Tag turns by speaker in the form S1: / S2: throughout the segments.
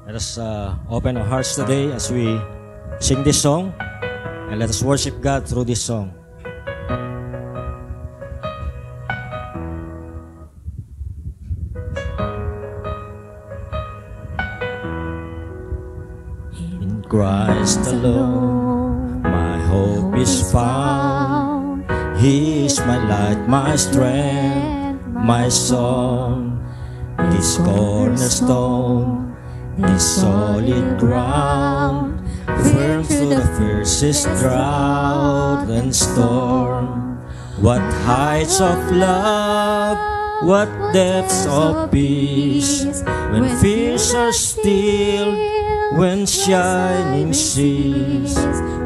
S1: Let us open our hearts today as we sing this song, and let us worship God through this song. In Christ alone, my hope is found. He is my light, my strength, my song. This cornerstone, this solid ground, firm through the fiercest drought and storm. What heights of love, what depths of peace, when fears are stilled, when shining seas.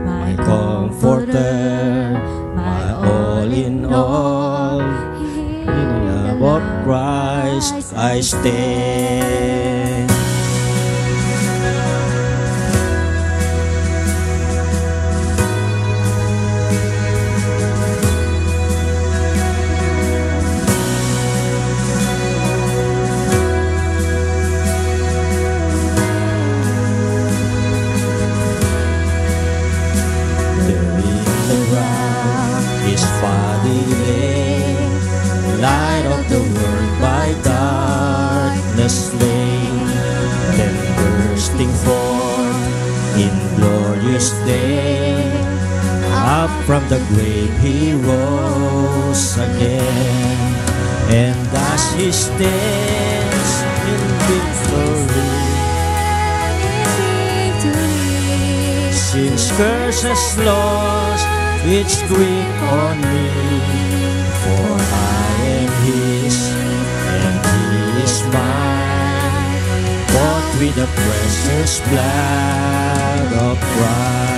S1: My comforter, my all in all, in the love of Christ I stand. Light of the world by darkness slain, then bursting forth in glorious day, up from the grave he rose again. And as he stands in victory, sin's curse has lost its grip on me, for I am his and he is mine, bought with the precious blood of Christ.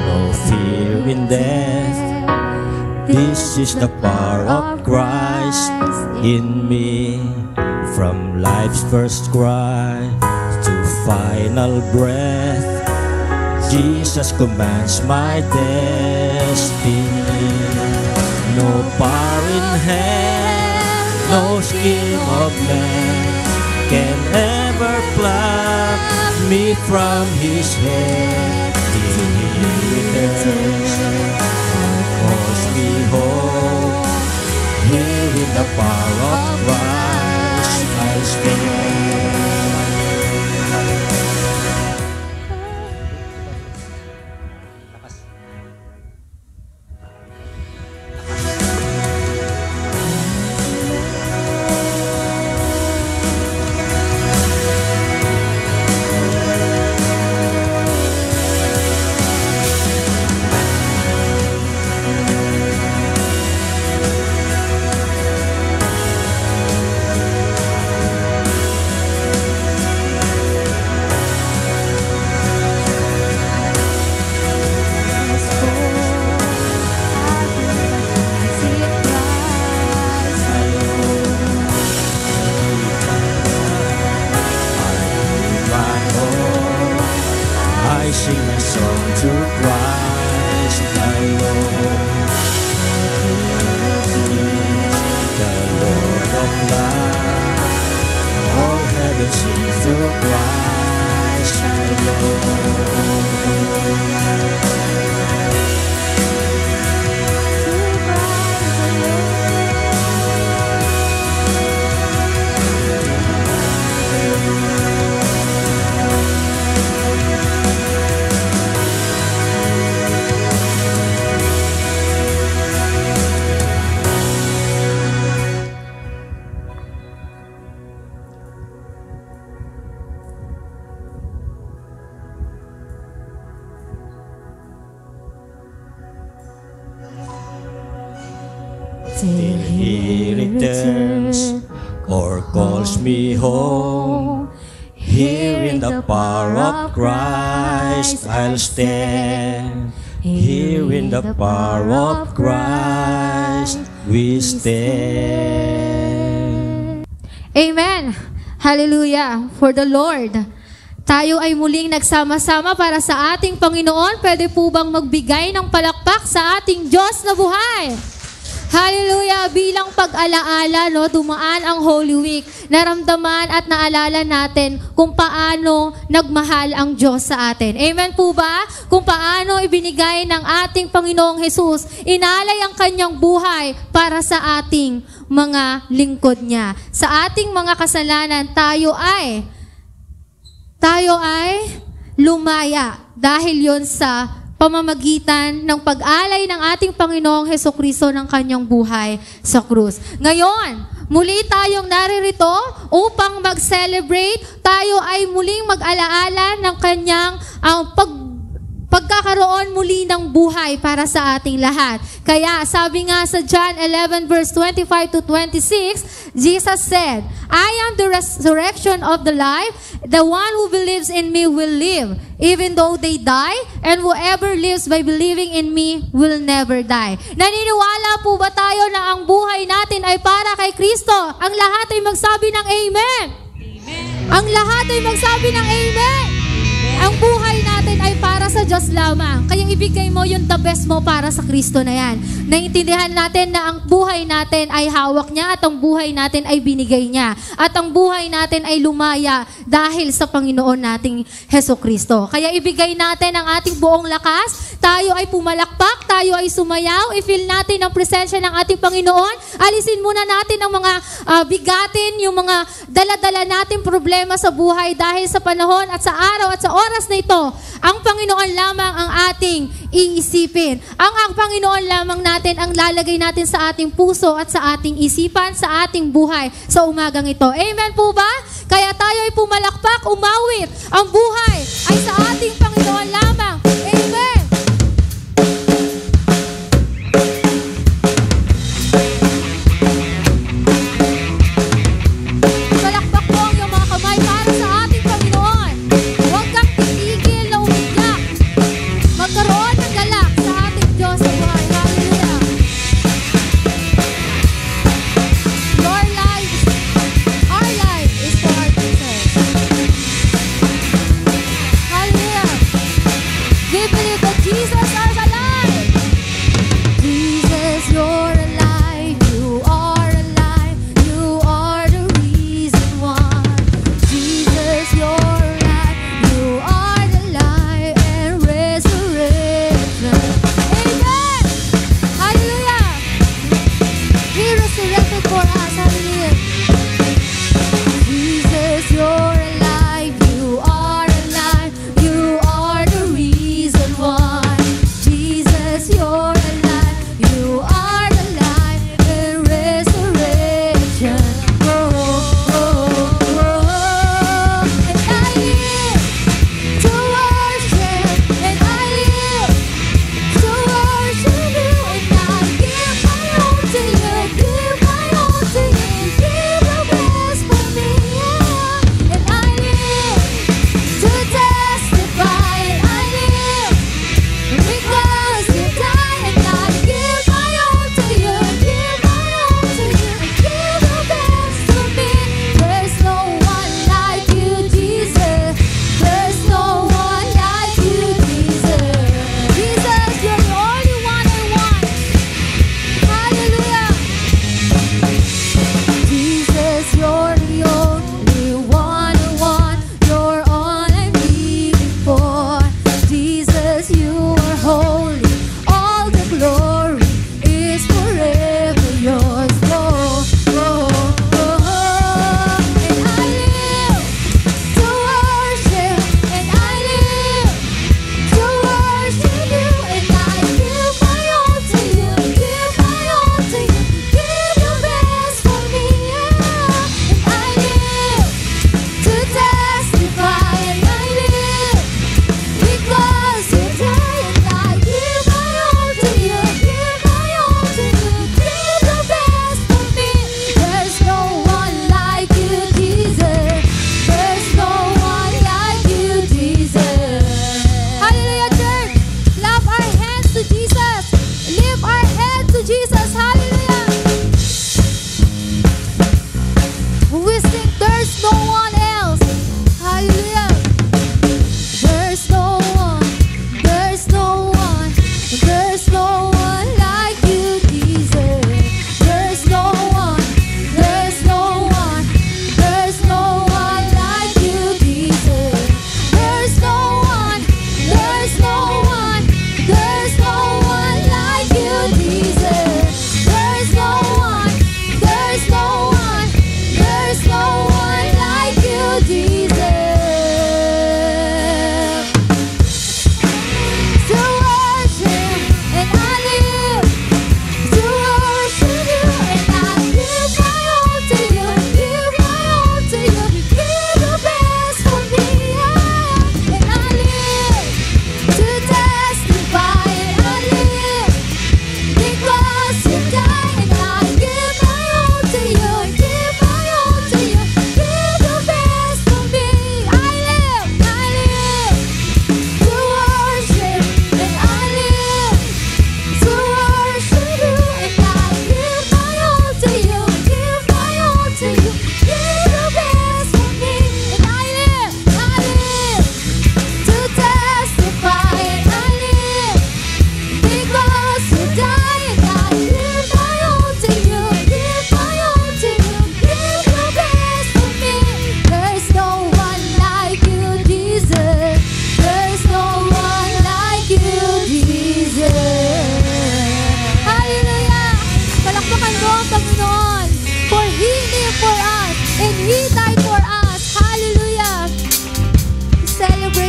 S1: No fear in death, this is the power of Christ in me. From life's first cry to final breath, Jesus commands my destiny. No power in hell, no scheme of man can ever pluck me from his hand. He returns, calls me home. Here in the power of Christ I stand. I sing my song to Christ alone. The Lord of love, all heaven sings to Christ till he returns or calls me home. Here in the power of Christ I'll stand. Here in the power of Christ we stand.
S2: Amen. Hallelujah. For the Lord. Tayo ay muling nagsama-sama para sa ating Panginoon. Pwede po bang magbigay ng palakpak sa ating Diyos na buhay? Hallelujah! Bilang pag-alaala, no, dumaan ang Holy Week. Naramdaman at naalala natin kung paano nagmahal ang Diyos sa atin. Amen po ba? Kung paano ibinigay ng ating Panginoong Jesus, inalay ang kanyang buhay para sa ating mga lingkod niya. Sa ating mga kasalanan, tayo ay lumaya dahil yon sa pamamagitan ng pag-alay ng ating Panginoong Hesukristo ng kanyang buhay sa krus. Ngayon, muli tayong naririto upang mag-celebrate. Tayo ay muling mag-alaala ng kanyang pagkakaroon muli ng buhay para sa ating lahat. Kaya sabi nga sa John 11 verse 25 to 26, Jesus said, I am the resurrection of the life. The one who believes in me will live, even though they die, and whoever lives by believing in me will never die. Naniniwala po ba tayo na ang buhay natin ay para kay Kristo? Ang lahat ay magsabi ng Amen. Amen. Ang lahat ay magsabi ng Amen. Ang buhay natin ay para sa Diyos lamang. Kaya ibigay mo yung the best mo para sa Kristo na yan. Naintindihan natin na ang buhay natin ay hawak niya at ang buhay natin ay binigay niya. At ang buhay natin ay lumaya dahil sa Panginoon nating Hesukristo. Kaya ibigay natin ang ating buong lakas. Tayo ay pumalakpak, tayo ay sumayaw. I-feel natin ang presensya ng ating Panginoon. Alisin muna natin ang mga bigatin, yung mga dala-dala natin problema sa buhay dahil sa panahon at sa araw at sa oras na ito, ang Panginoon lamang ang ating iisipin. Ang Panginoon lamang natin ang lalagay natin sa ating puso at sa ating isipan, sa ating buhay sa umagang ito. Amen po ba? Kaya tayo ay pumalakpak, umawit. Ang buhay ay sa ating Panginoon lamang. Amen! Palakpak po ang iyong mga kamay para sa ating Panginoon. Huwag kang titigil na umiyak. Magkaroon ng galak sa ating Diyos sa buhay. Hallelujah. Your life, our life is for our Jesus. Hallelujah.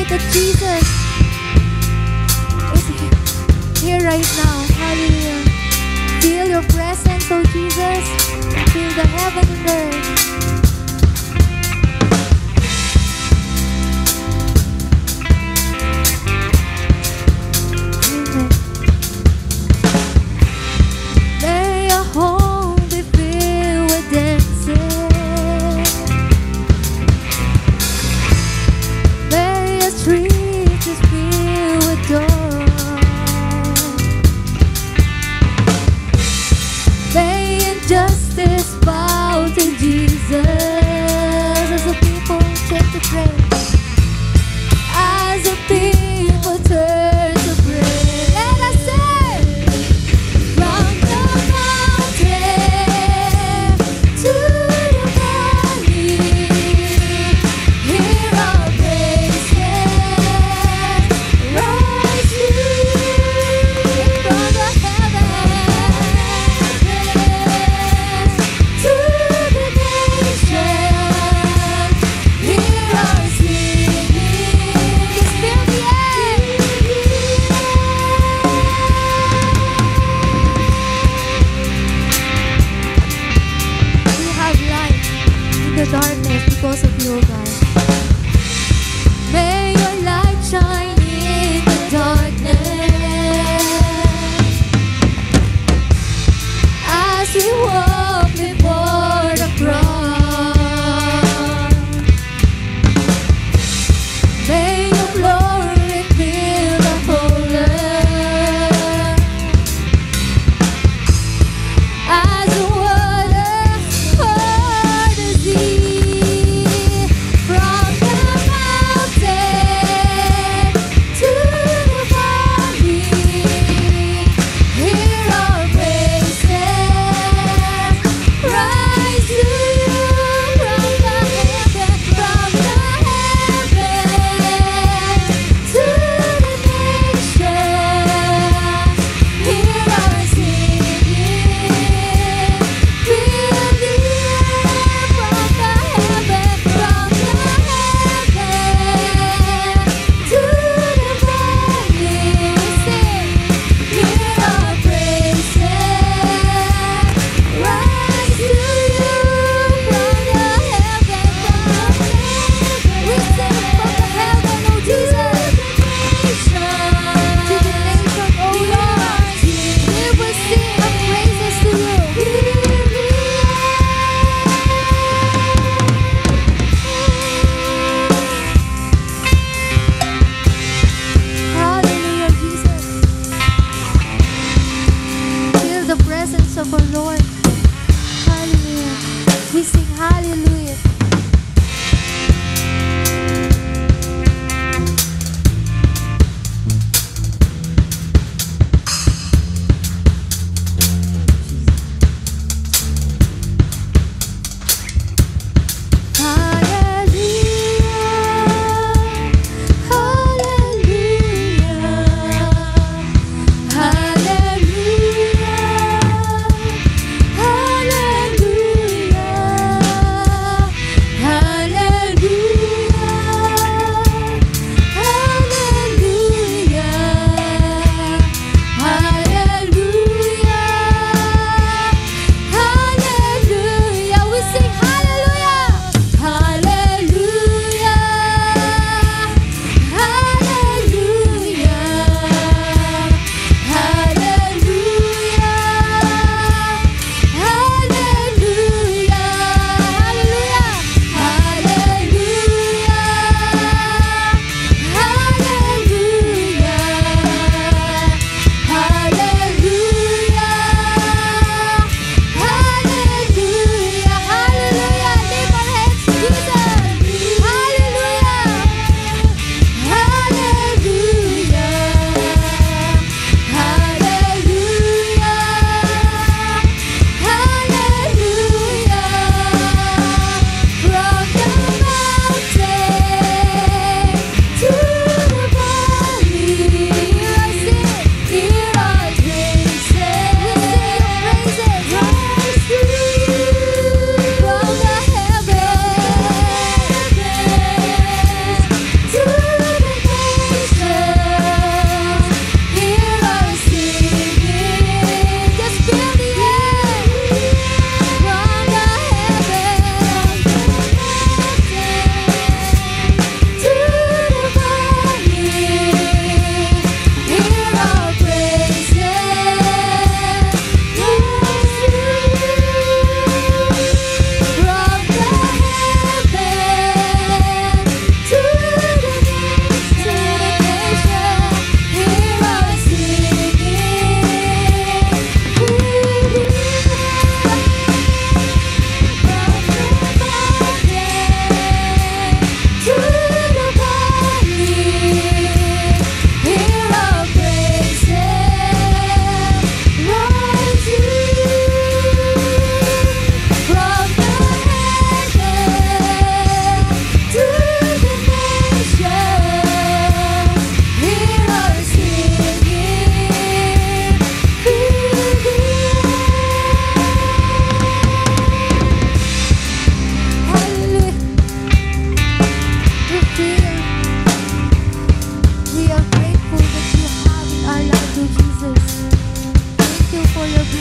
S2: that Jesus is here right now. Hallelujah. Feel your presence, oh Jesus. Feel the heaven and earth. Amen. May your home be filled with dancing. May your streets be filled with joy. May injustice bow to Jesus.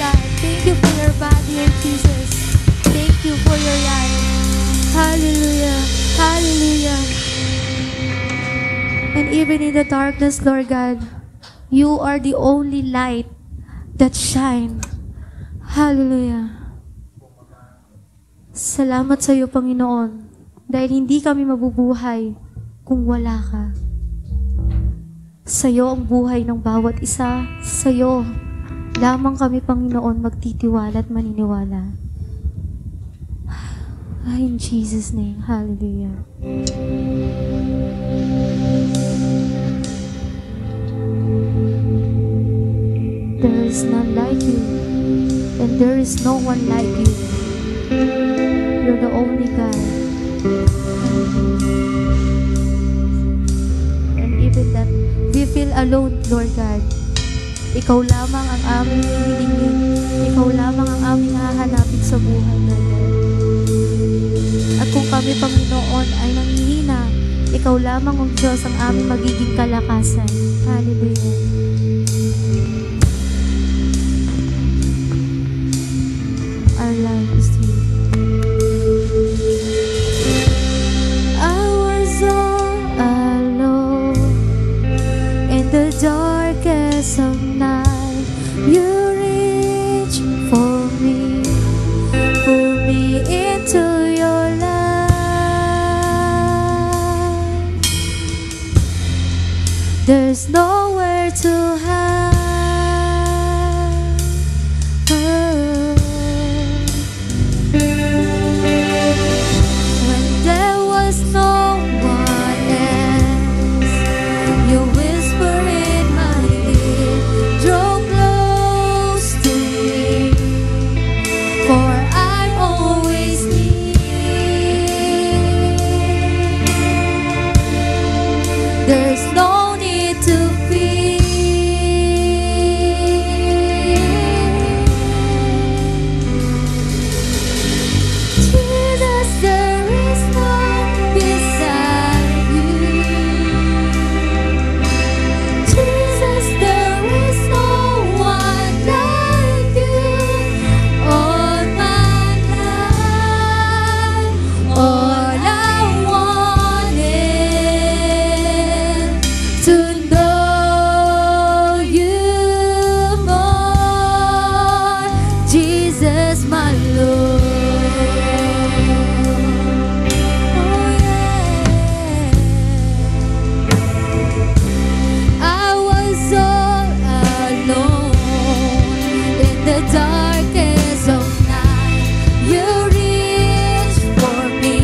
S2: God. Thank you for your body, Lord Jesus. Thank you for your life. Hallelujah. Hallelujah. And even in the darkness, Lord God, you are the only light that shine. Hallelujah. Salamat sa iyo, Panginoon, dahil hindi kami mabubuhay kung wala ka. Sa iyo ang buhay ng bawat isa. Sa iyo lamang kami, Panginoon, magtitiwala at maniniwala. In Jesus' name, hallelujah. There is none like you, and there is no one like you. You're the only God. And even that we feel alone, Lord God, Ikaw lamang ang aming hihilingin. Ikaw lamang ang aming hahanapin sa buhay, Lord God. At kung kami, Panginoon, ay nanghihina, Ikaw lamang ang Diyos ang aming magiging kalakasan. Hallelujah. Our life is you. I was all alone in the darkest of night. You reached for me, pulled me into your light. There's nowhere to hide. When there was no one else, you whisper in my ear, draw close to me, for I'm always near. There's no need to fear. Jesus, there is none beside you. Jesus, there is no one like you. All my life, all I wanted to know you more, Jesus, my Lord. Oh yeah. I was all alone in the darkest of night. You reached for me,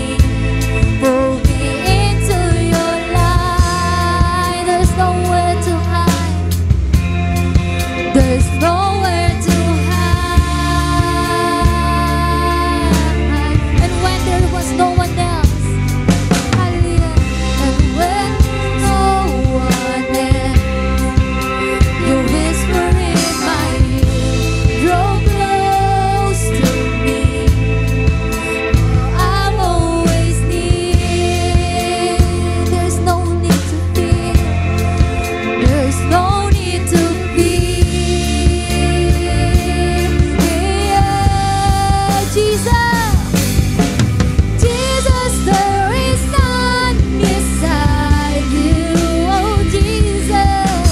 S2: pulled me into your light. There's nowhere to hide. There's nowhere to hide. And when there was no one else, hallelujah. And when no one else, you whisper in my ear, draw close to me. I'm always near. There's no need to fear. There's no need to fear. Yeah, Jesus. Jesus, there is none beside you. Oh, Jesus.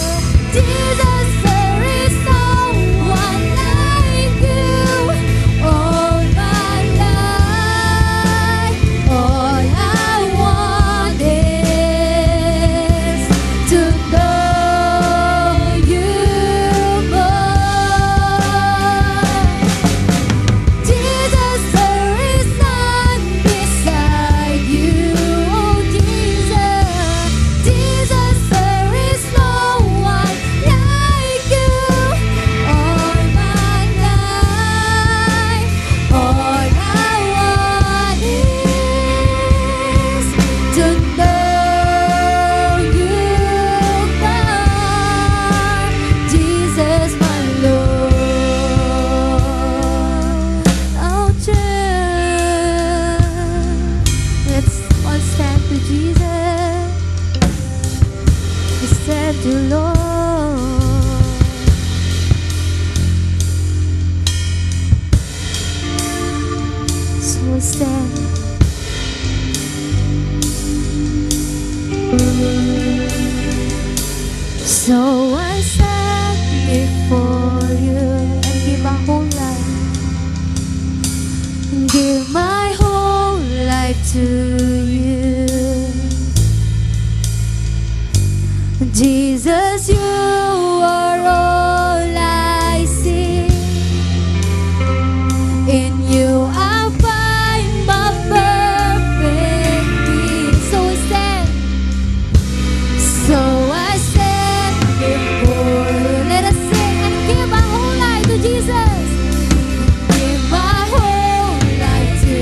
S2: Jesus, there is no one like you. All my life, all I want is to know you more. Jesus, there is none beside you. Oh, Jesus. Jesus, there is no one like you. All my life, all I want is to know you more, Jesus, my Lord. Oh, just let's all stand to Jesus. We stand to Lord. So I stand before you and give my whole life, give my whole life to you. Jesus, you are all I see. In you I find my perfect peace. So I stand before you. Let us sing and give our whole life to Jesus. Give my whole life to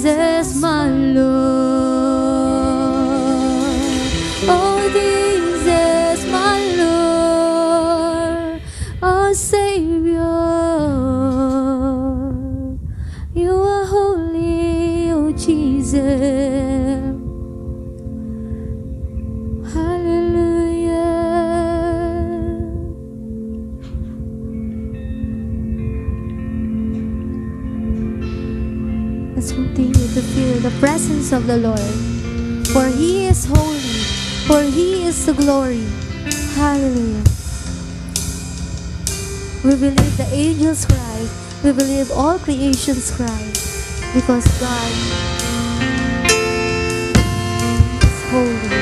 S2: Jesus, my Lord. Oh, Jesus, my Lord. Oh, Savior. You are holy, oh Jesus. Let's continue to feel the presence of the Lord. For He is holy, for He is the glory. Hallelujah. We believe the angels cry. We believe all creations cry. Because God is holy.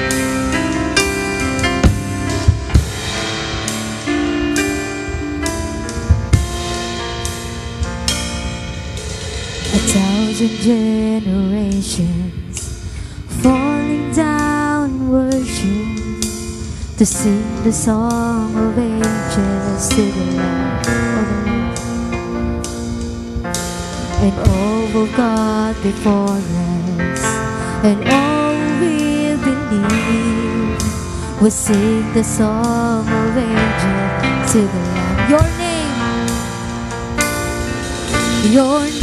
S2: 1,000 generations falling down in worship to sing the song of ages to the Lamb of the Lord. And all of God before us, and all we believe, we sing the song of ages to the Lamb. Your name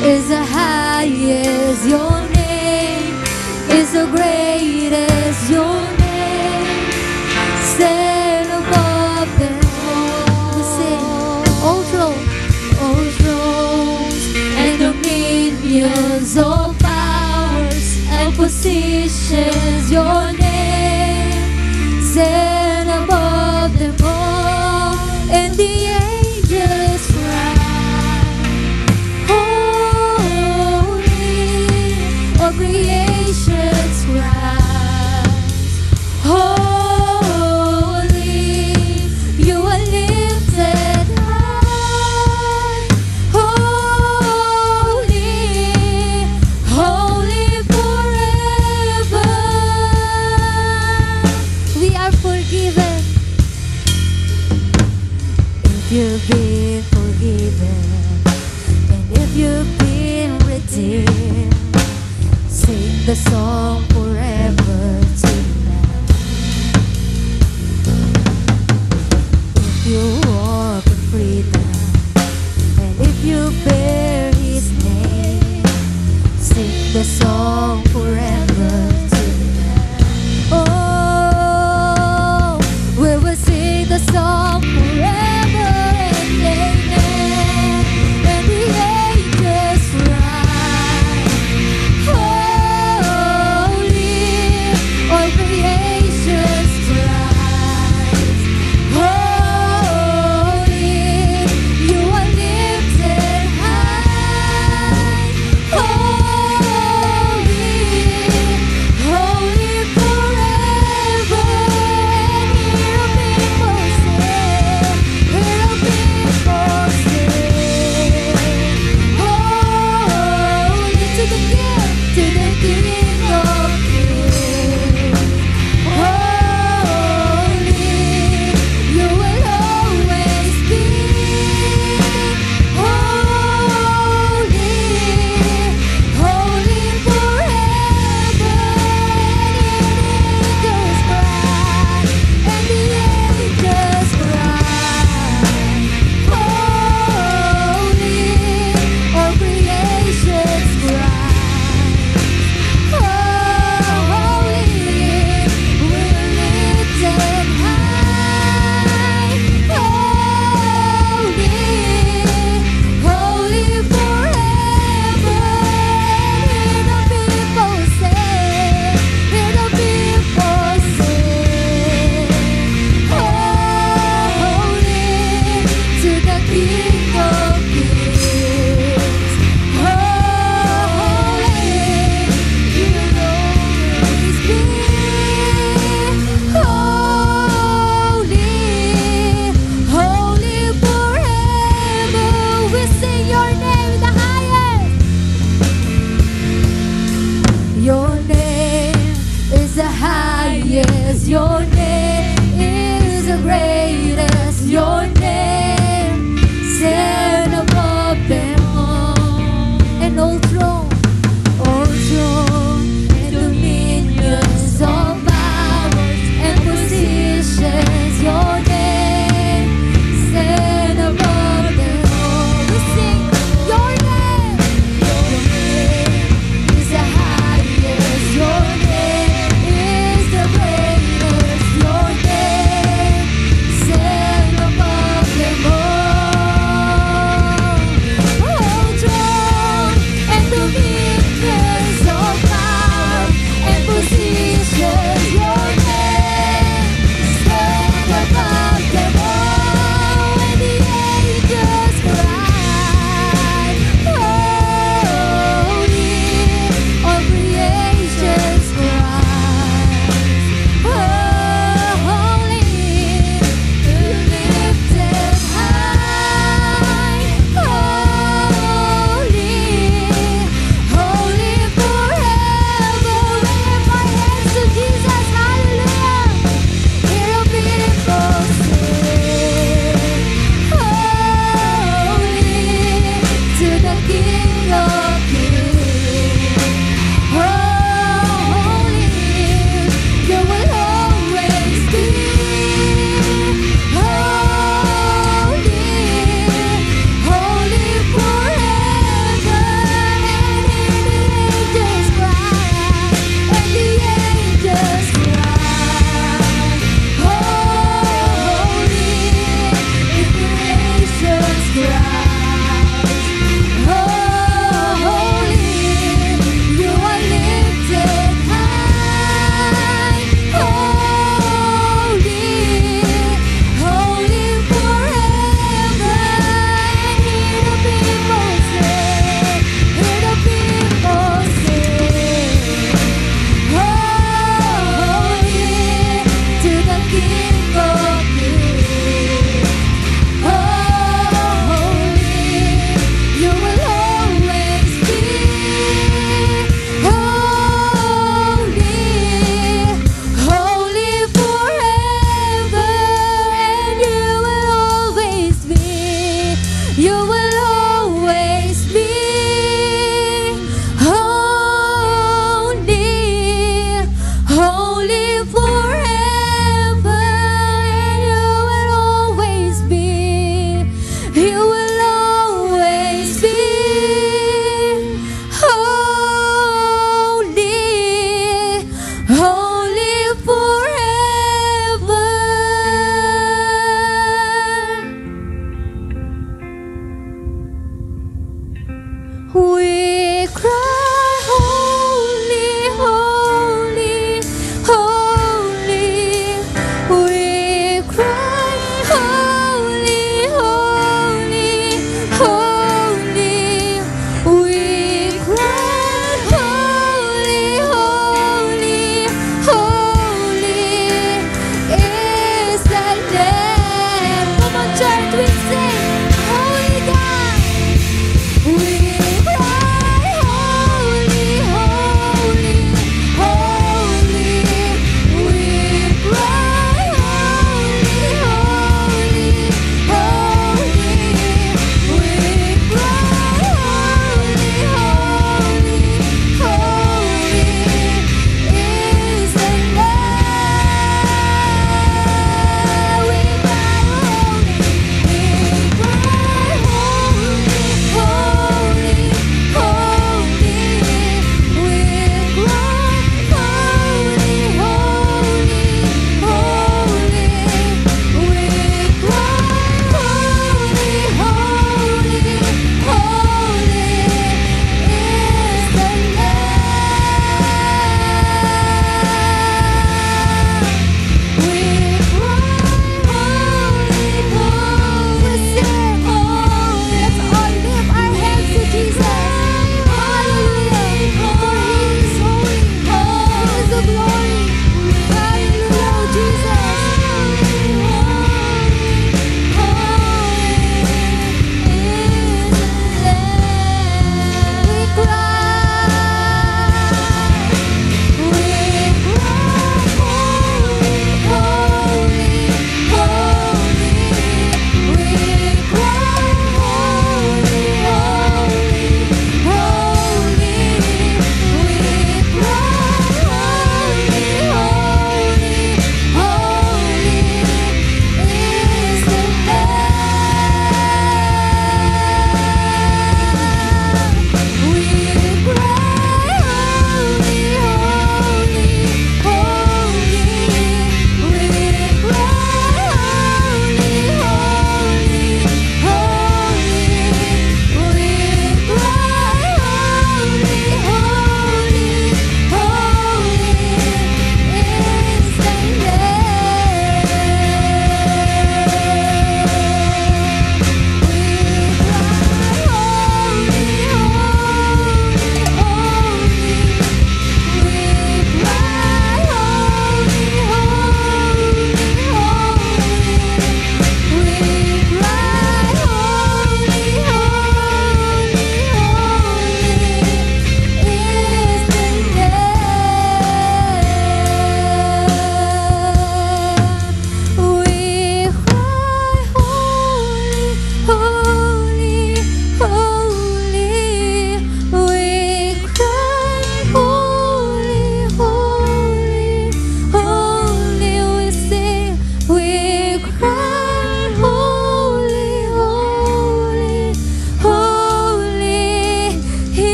S2: is the highest, your name is the greatest, your name stand above them all. We sing, all thrones and dominions, all powers and positions, your name stand above them all, and the angels cry. Creation's rise, holy, you are lifted high, holy, holy forever.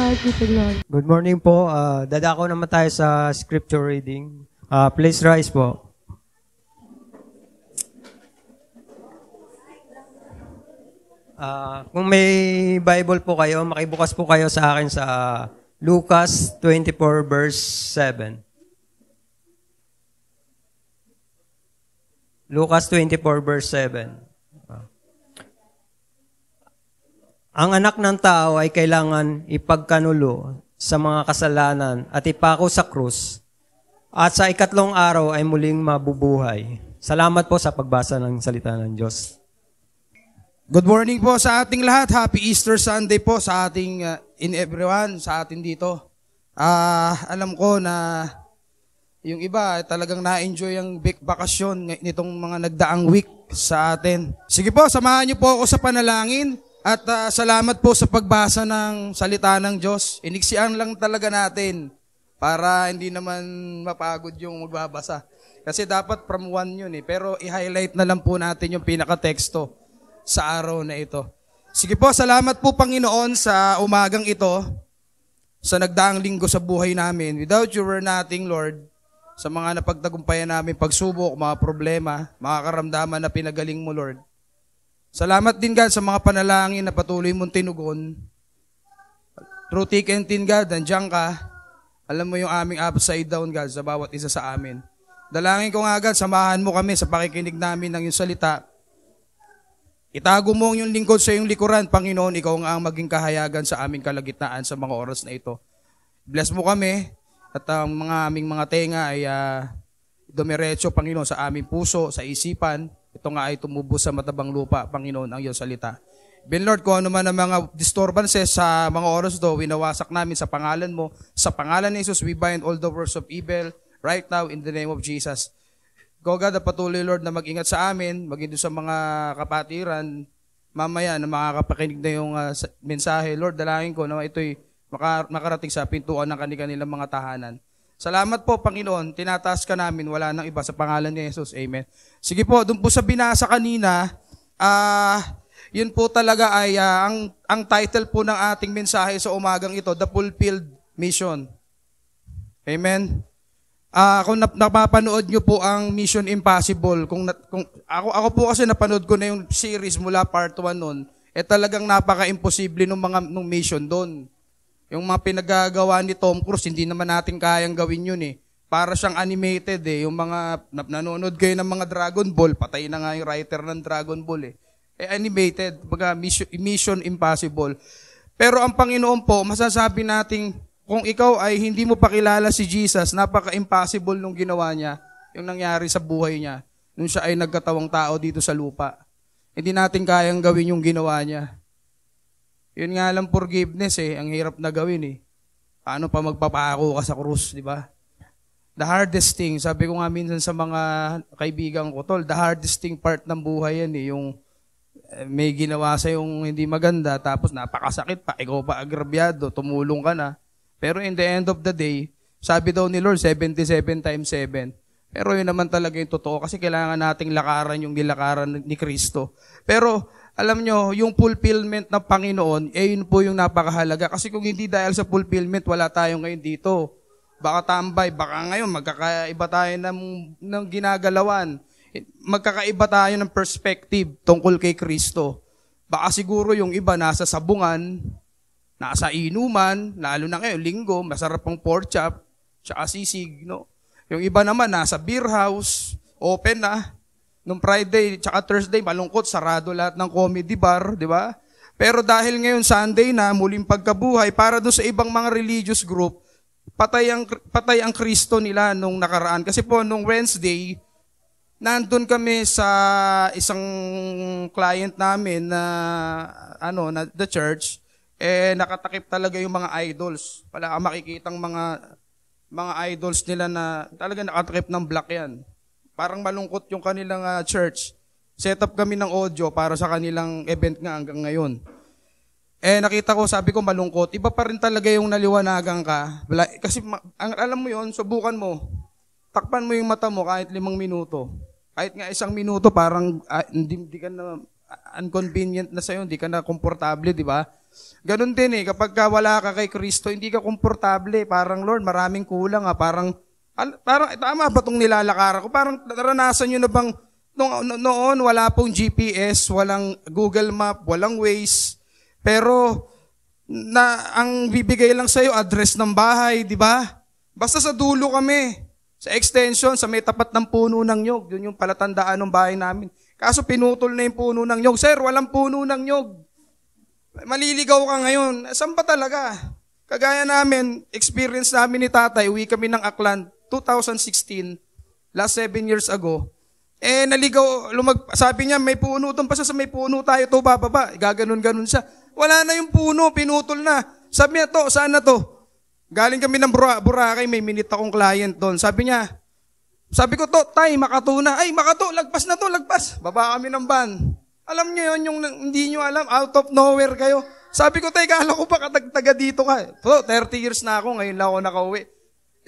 S2: God be the glory.
S1: Good morning po. Dadako naman tayo sa scripture reading. Please rise po. Kung may Bible po kayo, makibukas po kayo sa akin sa Lucas 24 verse 7. Lucas 24 verse 7. Ang anak ng tao ay kailangan ipagkanulo sa mga kasalanan at ipako sa krus, at sa ikatlong araw ay muling mabubuhay. Salamat po sa pagbasa ng salita ng Diyos.
S3: Good morning po sa ating lahat. Happy Easter Sunday po sa ating in everyone, sa atin dito. Alam ko na yung iba talagang na-enjoy ang bakasyon nitong mga nagdaang week sa atin. Sige po, samahan niyo po ako sa panalangin. At salamat po sa pagbasa ng salita ng Diyos. Iniksian lang talaga natin para hindi naman mapagod yung magbabasa. Kasi dapat from 1 yun eh. Pero i-highlight na lang po natin yung pinaka-teksto sa araw na ito. Sige po, salamat po Panginoon sa umagang ito, sa nagdaang linggo sa buhay namin. Without you were nothing, Lord. Sa mga napagtagumpayan namin pagsubok, mga problema, mga karamdaman na pinagaling mo, Lord. Salamat din, God, sa mga panalangin na patuloy mong tinugon. Through thick and thin, God, nandiyan ka. Alam mo yung aming upside down, God, sa bawat isa sa amin. Dalangin ko nga, God, samahan mo kami sa pakikinig namin ng iyong salita. Itago mo yung lingkod sa iyong likuran, Panginoon, ikaw ang maging kahayagan sa aming kalagitnaan sa mga oras na ito. Bless mo kami at ang aming mga tenga ay dumiretso, Panginoon, sa aming puso, sa isipan. Ito nga ay tumubo sa matabang lupa, Panginoon, ang iyong salita. Ben Lord, kung ano man ang mga disturbances sa mga oras do, winawasak namin sa pangalan mo. Sa pangalan ni Jesus, we bind all the works of evil right now in the name of Jesus. Go God, patuloy Lord na mag-ingat sa amin, maging doon sa mga kapatiran, mamaya na makakapakinig na yung mensahe. Lord, dalangin ko na ito'y makarating sa pintuan ng kanilang mga tahanan. Salamat po, Panginoon. Tinataas ka namin. Wala nang iba sa pangalan ni Jesus. Amen. Sige po, doon po sa binasa kanina, yun po talaga ay ang title po ng ating mensahe sa umagang ito, The Fulfilled Mission. Amen. Kung napapanood nyo po ang Mission Impossible, kung ako po kasi napanood ko na yung series mula part 1 nun, talagang napaka-imposible nung mission doon. Yung mga pinagagawa ni Tom Cruise, hindi naman natin kayang gawin yun eh. Para siyang animated eh. Yung mga nanonood kayo ng mga Dragon Ball, patay na nga yung writer ng Dragon Ball eh. Animated, baga Mission Impossible. Pero ang Panginoon po, masasabi natin, kung ikaw ay hindi mo pa kilala si Jesus, napaka-impossible nung ginawa niya, yung nangyari sa buhay niya, nung siya ay nagkatawang tao dito sa lupa. Hindi natin kayang gawin yung ginawa niya. Yun nga lang forgiveness eh, ang hirap na gawin eh. Paano pa magpapako ka sa krus, di ba? The hardest thing, sabi ko nga minsan sa mga kaibigan ko, tol, the hardest thing part ng buhay yan eh, yung may ginawa sa yung hindi maganda, tapos napakasakit pa, ikaw pa agrabyado, tumulong ka na. Pero in the end of the day, sabi daw ni Lord, 77 times 7. Pero yun naman talaga yung totoo, kasi kailangan nating lakaran yung nilakaran ni Kristo. Pero, alam nyo, yung fulfillment ng Panginoon, yun po yung napakahalaga. Kasi kung hindi dahil sa fulfillment, wala tayo ngayon dito. Baka tambay, baka ngayon magkakaiba tayo ng ginagalawan. Magkakaiba tayo ng perspective tungkol kay Kristo. Baka siguro yung iba nasa sabungan, nasa inuman, lalo na ngayon, linggo, masarap ang pork chop, tsaka sisig, no? Yung iba naman nasa beer house, open na. Nung Friday, tsaka Thursday, malungkot, sarado lahat ng comedy bar, di ba? Pero dahil ngayon Sunday na, muling pagkabuhay, para doon sa ibang mga religious group, patay ang Kristo nila nung nakaraan. Kasi po, nung Wednesday, nandun kami sa isang client namin na, the church, nakatakip talaga yung mga idols. Wala kang makikitang mga idols nila na talaga nakatakip ng black yan. Parang malungkot yung kanilang church. Set up kami ng audio para sa kanilang event nga hanggang ngayon. Nakita ko, sabi ko malungkot. Iba pa rin talaga yung naliwanagan ka. Kasi alam mo yon, subukan mo. Takpan mo yung mata mo kahit 5 minuto. Kahit nga 1 minuto, parang hindi ka na inconvenient na sa'yo, hindi ka na komportable, di ba? Ganon din kapag wala ka kay Kristo, hindi ka komportable. Parang, Lord, maraming kulang parang tama ba itong nilalakaran ko? Parang naranasan nyo na bang, noon wala pong GPS, walang Google Map, walang Waze, pero ang bibigay lang sa'yo, address ng bahay, di ba? Basta sa dulo kami, sa extension, sa may tapat ng puno ng nyog, yun yung palatandaan ng bahay namin. Kaso pinutol na yung puno ng nyog. Sir, walang puno ng nyog. Maliligaw ka ngayon. Saan ba talaga? Kagaya namin, experience namin ni tatay, uwi kami ng Aklan, 2016, last 7 years ago. Naligaw, sabi niya, may puno doon, basta sa may puno tayo to bababa. Gaganon-ganon siya. Wala na yung puno, pinutol na. Sabi niya, saan na to? Galing kami ng Boracay, may minute akong client doon. Sabi ko, tay, Makato na. Ay, Makato, lagpas na to, lagpas. Baba kami ng van. Alam niyo yun, yung hindi niyo alam, out of nowhere kayo. Sabi ko, tay, kala ko ba katagtaga dito ka? 30 years na ako, ngayon lang ako nakauwi.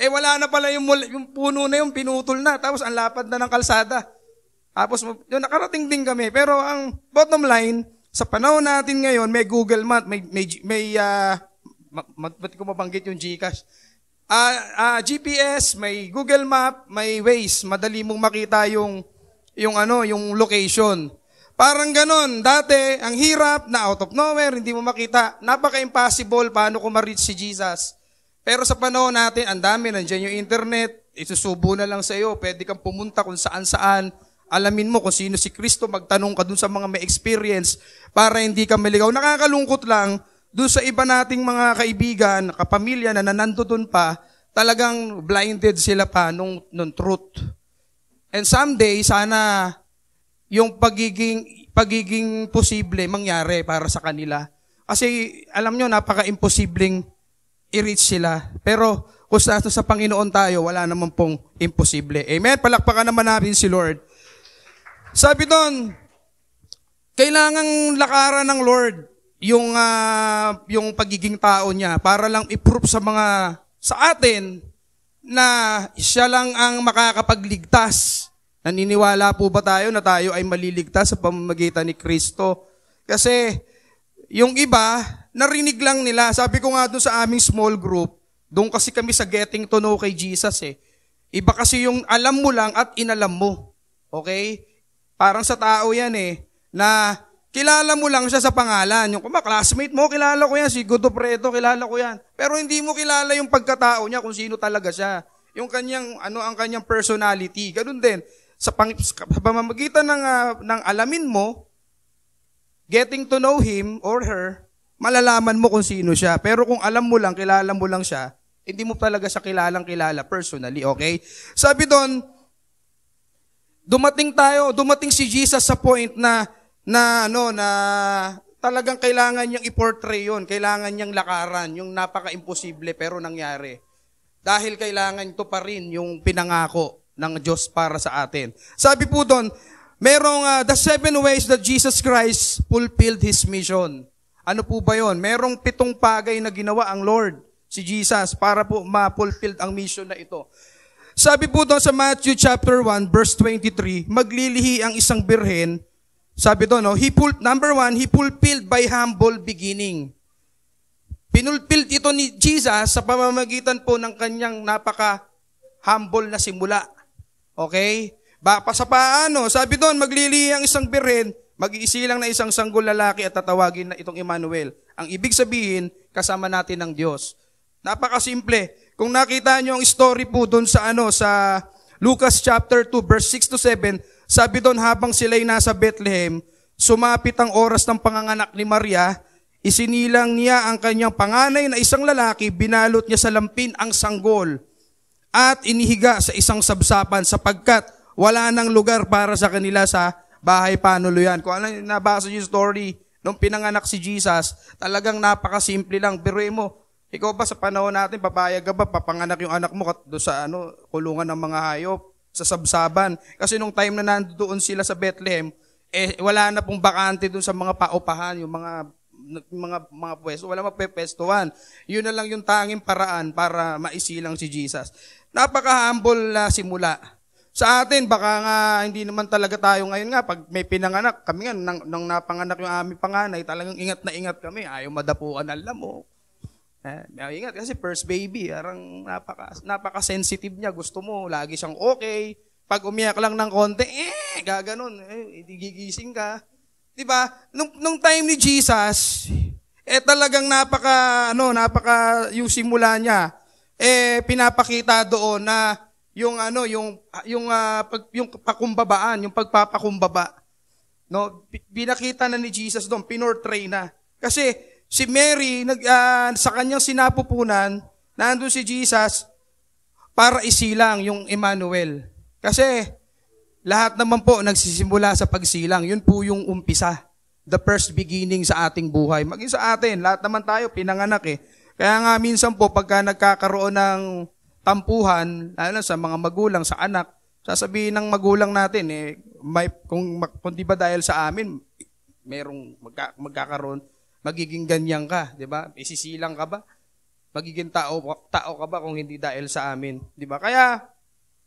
S3: Wala na pala yung puno na yung pinutol na. Tapos ang lapad na ng kalsada. Tapos yun, nakarating din kami. Pero ang bottom line, sa panahon natin ngayon, may Google Map, ba't ko mabanggit yung GCash? GPS, may Google Map, may Waze. Madali mong makita yung location. Parang ganon. Dati, ang hirap na out of nowhere, hindi mo makita. Napaka-impossible paano ko ma-reach si Jesus. Pero sa panahon natin, ang dami, nandiyan yung internet, isusubo na lang sa iyo, pwede kang pumunta kung saan-saan, alamin mo kung sino si Kristo, magtanong ka dun sa mga may experience para hindi ka maligaw. Nakakalungkot lang, dun sa iba nating mga kaibigan, kapamilya na nandoon pa, talagang blinded sila pa nung truth. And someday, sana yung pagiging posible mangyari para sa kanila. Kasi alam nyo, napaka-imposibleng i-reach sila. Pero kung sa Panginoon tayo, wala naman pong imposible. Amen? Palakpakan naman natin si Lord. Sabi doon, kailangang lakaran ng Lord yung pagiging tao niya para lang i-prove sa atin na siya lang ang makakapagligtas. Naniniwala po ba tayo na tayo ay maliligtas sa pamamagitan ni Kristo? Kasi yung iba, narinig lang nila. Sabi ko nga doon sa aming small group, doon kasi kami sa getting to know kay Jesus Iba kasi yung alam mo lang at inalam mo. Okay? Parang sa tao yan na kilala mo lang siya sa pangalan. Yung classmate mo, kilala ko yan. Si Godofredo, kilala ko yan. Pero hindi mo kilala yung pagkatao niya kung sino talaga siya. Yung ang kanyang personality. Ganun din. Sa pamamagitan ng alamin mo, getting to know him or her, malalaman mo kung sino siya. Pero kung alam mo lang, kilala mo lang siya, hindi mo talaga siya kilalang-kilala personally, okay? Sabi doon, dumating si Jesus sa point na talagang kailangan niyang i-portray yun, kailangan niyang lakaran, yung napaka-imposible pero nangyari. Dahil kailangan ito pa rin yung pinangako ng Diyos para sa atin. Sabi po doon, merong the 7 ways that Jesus Christ fulfilled His mission. Ano po ba yun? Merong 7 bagay na ginawa ang Lord, si Jesus, para po ma-fulfill ang mission na ito. Sabi po doon sa Matthew chapter 1, verse 23, maglilihi ang isang birhen. Sabi doon, number 1, He fulfilled by humble beginning. Pinulfilled ito ni Jesus sa pamamagitan po ng kanyang napaka-humble na simula. Okay? Sa paano? Sabi doon, maglilihi ang isang birhen, mag-iisilang na isang sanggol lalaki at tatawagin na itong Emmanuel. Ang ibig sabihin, kasama natin ng Diyos. Napakasimple. Kung nakita nyo ang story po doon sa Lucas chapter 2, verse 6 to 7, sabi doon habang sila'y nasa Bethlehem, sumapit ang oras ng panganganak ni Maria, isinilang niya ang kanyang panganay na isang lalaki, binalot niya sa lampin ang sanggol at inihiga sa isang sabsapan sapagkat wala nang lugar para sa kanila sa bahay panuluyan. Kung ano nabasa yung story nung pinanganak si Jesus, talagang napakasimple lang. Pero ikaw ba sa panahon natin, papayag ka ba, papanganak yung anak mo doon sa kulungan ng mga hayop, sa sabsaban? Kasi nung time na nandoon sila sa Bethlehem, wala na pong bakante doon sa mga paupahan, yung mga pwesto, wala mapepwestuhan. Yun na lang yung tanging paraan para maisilang si Jesus. Napaka-humble na simula. Sa atin, baka nga hindi naman talaga tayo ngayon nga, pag may pinanganak, kami nga, nang napanganak yung aming panganay, talagang ingat na ingat kami, ayaw madapuan ng lamok. Ingat kasi first baby, parang napaka-sensitive niya, gusto mo, lagi siyang okay. Pag umiyak lang ng konti, gaganon, hindi gigising ka. Diba? Nung time ni Jesus, talagang yung simula niya, pinapakita doon na yung pakumbabaan, yung pagpapakumbaba. No, binakita na ni Jesus doon, pinortray na. Kasi si Mary sa kanyang sinapupunan, nandoon si Jesus para isilang yung Emmanuel. Kasi lahat naman po nagsisimula sa pagsilang. Yun po yung umpisa. The first beginning sa ating buhay. Maging sa atin, lahat naman tayo pinanganak eh. Kaya nga minsan po pagka nagkakaroon ng tampuhan, lalo sa mga magulang, sa anak, sasabihin ng magulang natin, kung di ba dahil sa amin, merong magkakaroon, magiging ganyan ka, di ba? Isisilang ka ba? Magiging tao ka ba kung hindi dahil sa amin? Di ba? Kaya,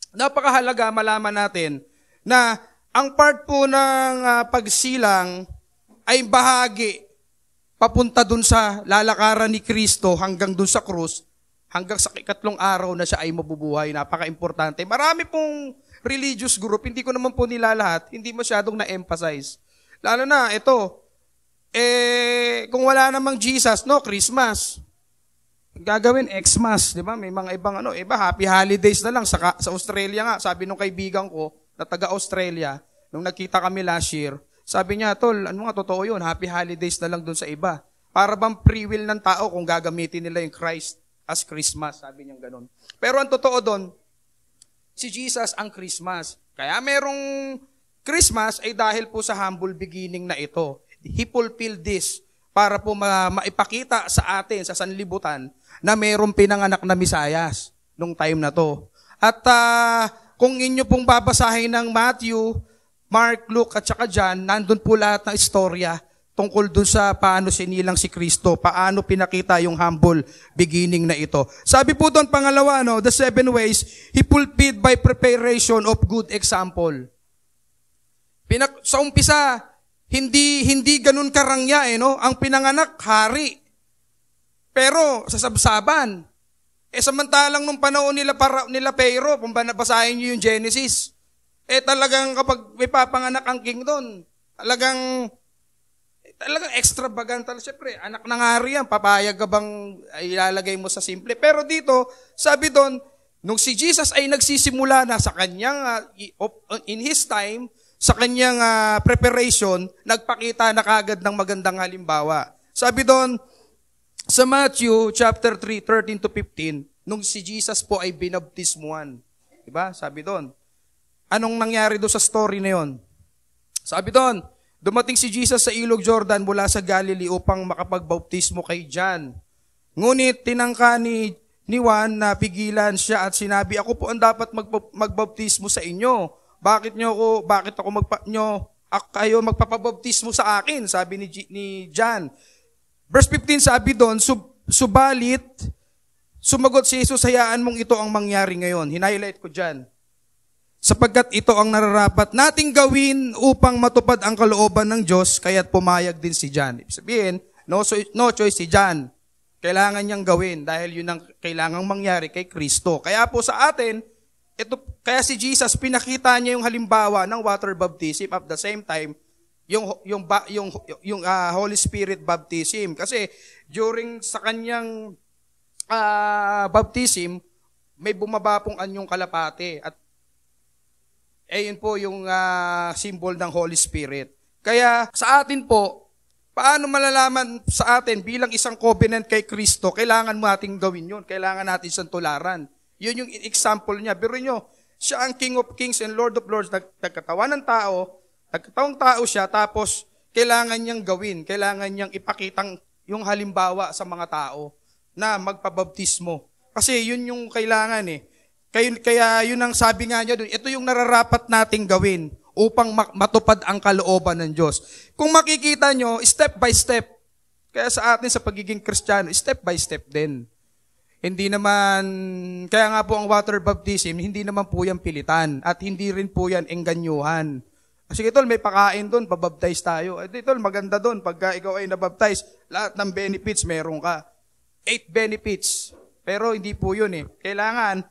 S3: napakahalaga malaman natin na ang part po ng pagsilang ay bahagi papunta dun sa lalakaran ni Kristo hanggang dun sa krus, hanggang sa ikatlong araw na siya ay mabubuhay. Napaka-importante. Marami pong religious group, hindi ko naman po nila lahat, hindi masyadong na-emphasize. Lalo na, ito, kung wala namang Jesus, no, Christmas. Gagawin, Xmas, di ba? May mga ibang iba, happy holidays na lang. Sa Australia nga, sabi nung kaibigan ko, na taga-Australia, nung nagkita kami last year, sabi niya, tol, ano nga, totoo yun, happy holidays na lang dun sa iba. Para bang free will ng tao kung gagamitin nila yung Christ as Christmas, sabi niya ganun. Pero ang totoo doon, si Jesus ang Christmas. Kaya merong Christmas ay dahil po sa humble beginning na ito. He fulfilled this para po maipakita sa atin, sa sanlibutan, na merong pinanganak na Misayas nung time na to. At kung inyo pong babasahin ng Matthew, Mark, Luke at saka John, nandun po lahat ng istorya tungkol dun sa paano sinilang si Kristo, paano pinakita yung humble beginning na ito. Sabi po doon pangalawa, the 7 ways, He fulfilled by preparation of good example. Sa umpisa, hindi ganun karangya ang pinanganak, hari. Pero sa sabsaban, samantalang nung panahon nila Pharaoh, kung basahin niyo yung Genesis, talagang kapag may papanganak ang king doon, talagang extravagant. Siyempre, anak ng hari yan, papayag ka bang ilalagay mo sa simple? Pero dito, sabi doon, nung si Jesus ay nagsisimula na sa kanyang, in his time, sa kanyang preparation, nagpakita na kagad ng magandang halimbawa. Sabi doon, sa Matthew chapter 3, 13 to 15, nung si Jesus po ay binabtismuhan. Diba? Sabi doon, anong nangyari doon sa story na yon? Sabi doon, dumating si Jesus sa ilog Jordan mula sa Galilee upang makapagbautismo kay John. Ngunit tinangka ni Juan na pigilan siya at sinabi, ako po ang dapat magbautismo sa inyo. Bakit kayo magpapabautismo sa akin? Sabi ni John. Verse 15 sabi doon, subalit, sumagot si Jesus, hayaan mong ito ang mangyari ngayon. Hinighlight ko dyan. Sapagkat ito ang nararapat nating gawin upang matupad ang kalooban ng Diyos, kaya't pumayag din si John. Ibig sabihin, no choice si John. Kailangan niyang gawin dahil yun ang kailangang mangyari kay Kristo. Kaya po sa atin, kaya si Jesus, pinakita niya yung halimbawa ng water baptism at the same time, yung Holy Spirit baptism. Kasi during sa kanyang baptism, may bumaba pong anyong kalapate at yun po yung symbol ng Holy Spirit. Kaya sa atin po, paano malalaman sa atin bilang isang covenant kay Kristo, kailangan mo nating gawin yun. Kailangan natin siyang tularan. Yun yung example niya. Pero nyo, siya ang King of Kings and Lord of Lords, nagkatawan ng tao, nagkatawang tao siya, tapos kailangan niyang gawin, kailangan niyang ipakitang yung halimbawa sa mga tao na magpabaptismo. Kasi yun yung kailangan Kaya yun ang sabi nga niya doon, ito yung nararapat nating gawin upang matupad ang kalooban ng Diyos. Kung makikita nyo, step by step. Kaya sa atin sa pagiging Kristiyano, step by step din. Hindi naman, kaya nga po ang water baptism, hindi naman po yan pilitan at hindi rin po yan engganyuhan. Sige tol, may pakain doon, pabaptize tayo. Tol, maganda doon, pagka ikaw ay nabaptize, lahat ng benefits meron ka. 8 benefits. Pero hindi po yun eh. Kailangan,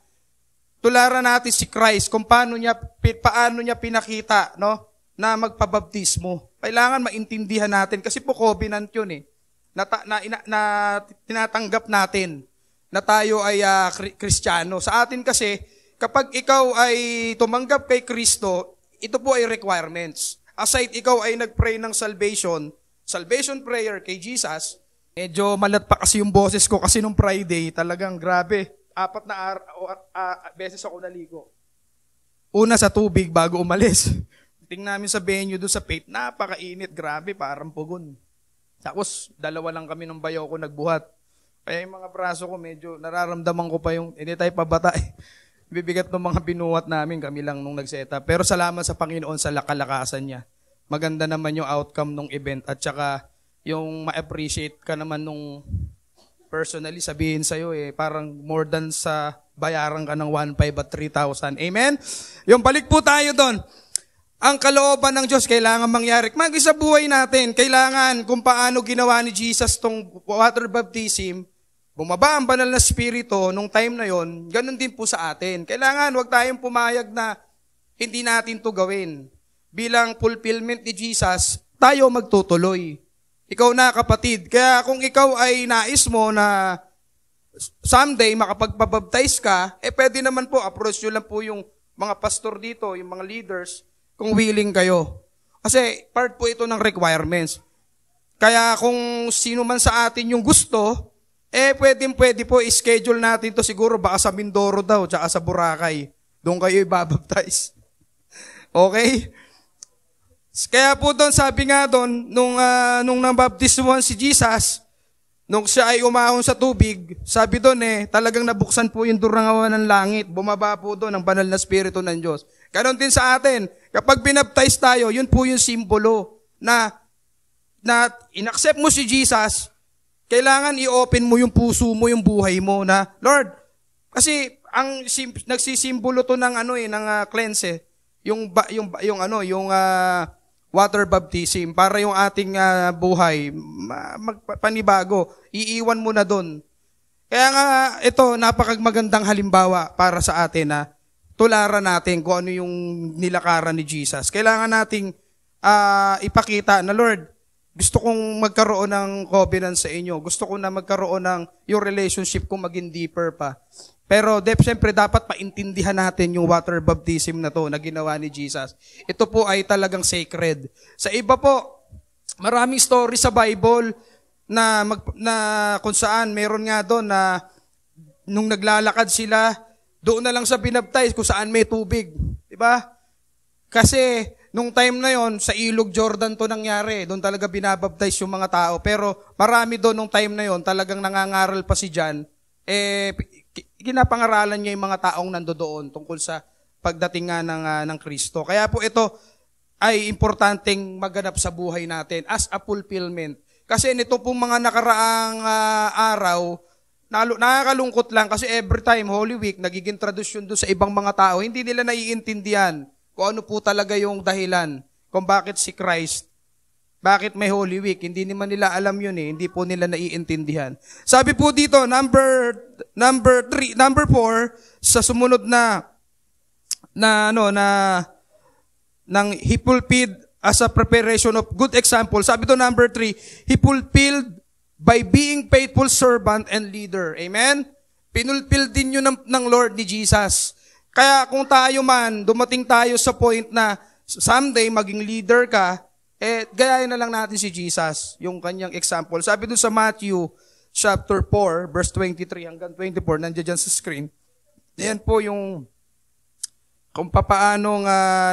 S3: tularan natin si Christ kung paano niya pinakita, no, na magpabaptismo. Kailangan maintindihan natin kasi po covenant yun eh. Na tinatanggap natin na tayo ay Kristiyano. Sa atin kasi, kapag ikaw ay tumanggap kay Kristo, ito po ay requirements. Aside ikaw ay nag-pray ng salvation prayer kay Jesus, medyo malat pa kasi yung boses ko kasi nung Friday, talagang grabe. 4 na beses ako naligo. Una sa tubig bago umalis. Tingnan namin sa venue doon sa Faith, napakainit, grabe, parang pugon. Tapos, 2 lang kami ng bayaw ko nagbuhat. Kaya yung mga braso ko, medyo nararamdaman ko pa yung, hindi tayo pabata eh. Bibigat ng mga binuhat namin, kami lang nung nag-setup. Pero salamat sa Panginoon sa kalakasan niya. Maganda naman yung outcome ng event at saka yung ma-appreciate ka naman nung personally sabihin sa'yo eh, parang more than sa bayaran ka ng 1,500 at 3,000. Amen? Yung balik po tayo doon. Ang kalooban ng Diyos kailangan mangyari. Mag-isa buhay natin, kailangan kung paano ginawa ni Jesus tong water baptism, bumaba ang banal na spirito nung time na yon, ganun din po sa atin. Kailangan wag tayong pumayag na hindi natin to gawin. Bilang fulfillment ni Jesus, tayo magtutuloy. Ikaw na kapatid. Kaya kung ikaw ay nais mo na someday makapagpabaptize ka, pwede naman po, approach nyo lang po yung mga pastor dito, yung mga leaders, kung willing kayo. Kasi part po ito ng requirements. Kaya kung sino man sa atin yung gusto, pwede po i-schedule natin to siguro baka sa Mindoro daw, tsaka sa Boracay. Doon kayo ibabaptize. Okay? Kaya po doon, sabi nga doon, nung nabaptismuhan si Jesus, nung siya ay umahon sa tubig, sabi doon talagang nabuksan po yung durangawan ng langit. Bumaba po doon ang banal na spirito ng Diyos. Ganon din sa atin. Kapag binaptize tayo, yun po yung simbolo na in-accept mo si Jesus, kailangan i-open mo yung puso mo, yung buhay mo na, Lord, kasi ang nagsisimbolo to ng ng cleanse yung water baptism para yung ating buhay magpanibago. Iiwan mo na doon. Kaya nga ito napakagandang halimbawa para sa atin na tularan natin kung ano yung nilakaran ni Jesus. Kailangan nating ipakita na Lord, gusto kong magkaroon ng covenant sa inyo. Gusto ko na magkaroon ng yung relationship kong maging deeper pa. Pero siyempre dapat paintindihan natin yung water baptism na to na ginawa ni Jesus. Ito po ay talagang sacred. Sa iba po, maraming story sa Bible na kung saan meron nga doon na nung naglalakad sila, doon na lang sa binaptize kung saan may tubig. Diba? Kasi nung time na yon sa ilog Jordan to nangyari. Doon talaga binabaptize yung mga tao. Pero marami doon nung time na yon talagang nangangaral pa si John. Ginapangaralan niya yung mga taong nandoon tungkol sa pagdating nga ng Kristo. Kaya po ito ay importanteng maganap sa buhay natin as a fulfillment. Kasi nito pong mga nakaraang araw, nakakalungkot lang kasi every time Holy Week, nagiging tradisyon doon sa ibang mga tao, hindi nila naiintindihan kung ano po talaga yung dahilan kung bakit si Christ, bakit may Holy Week. Hindi naman nila alam yun hindi po nila naiintindihan. Sabi po dito, number 4, sa sumunod ng he fulfilled as a preparation of good example. Sabi to number 3, he fulfilled by being faithful servant and leader. Amen? Pinulfill din yun ng Lord ni Jesus. Kaya kung tayo man, dumating tayo sa point na someday maging leader ka, gayahin na lang natin si Jesus, yung kanyang example. Sabi dun sa Matthew chapter 4, verse 23 hanggang 24, nandiyan dyan sa screen. Yan po yung kung papaano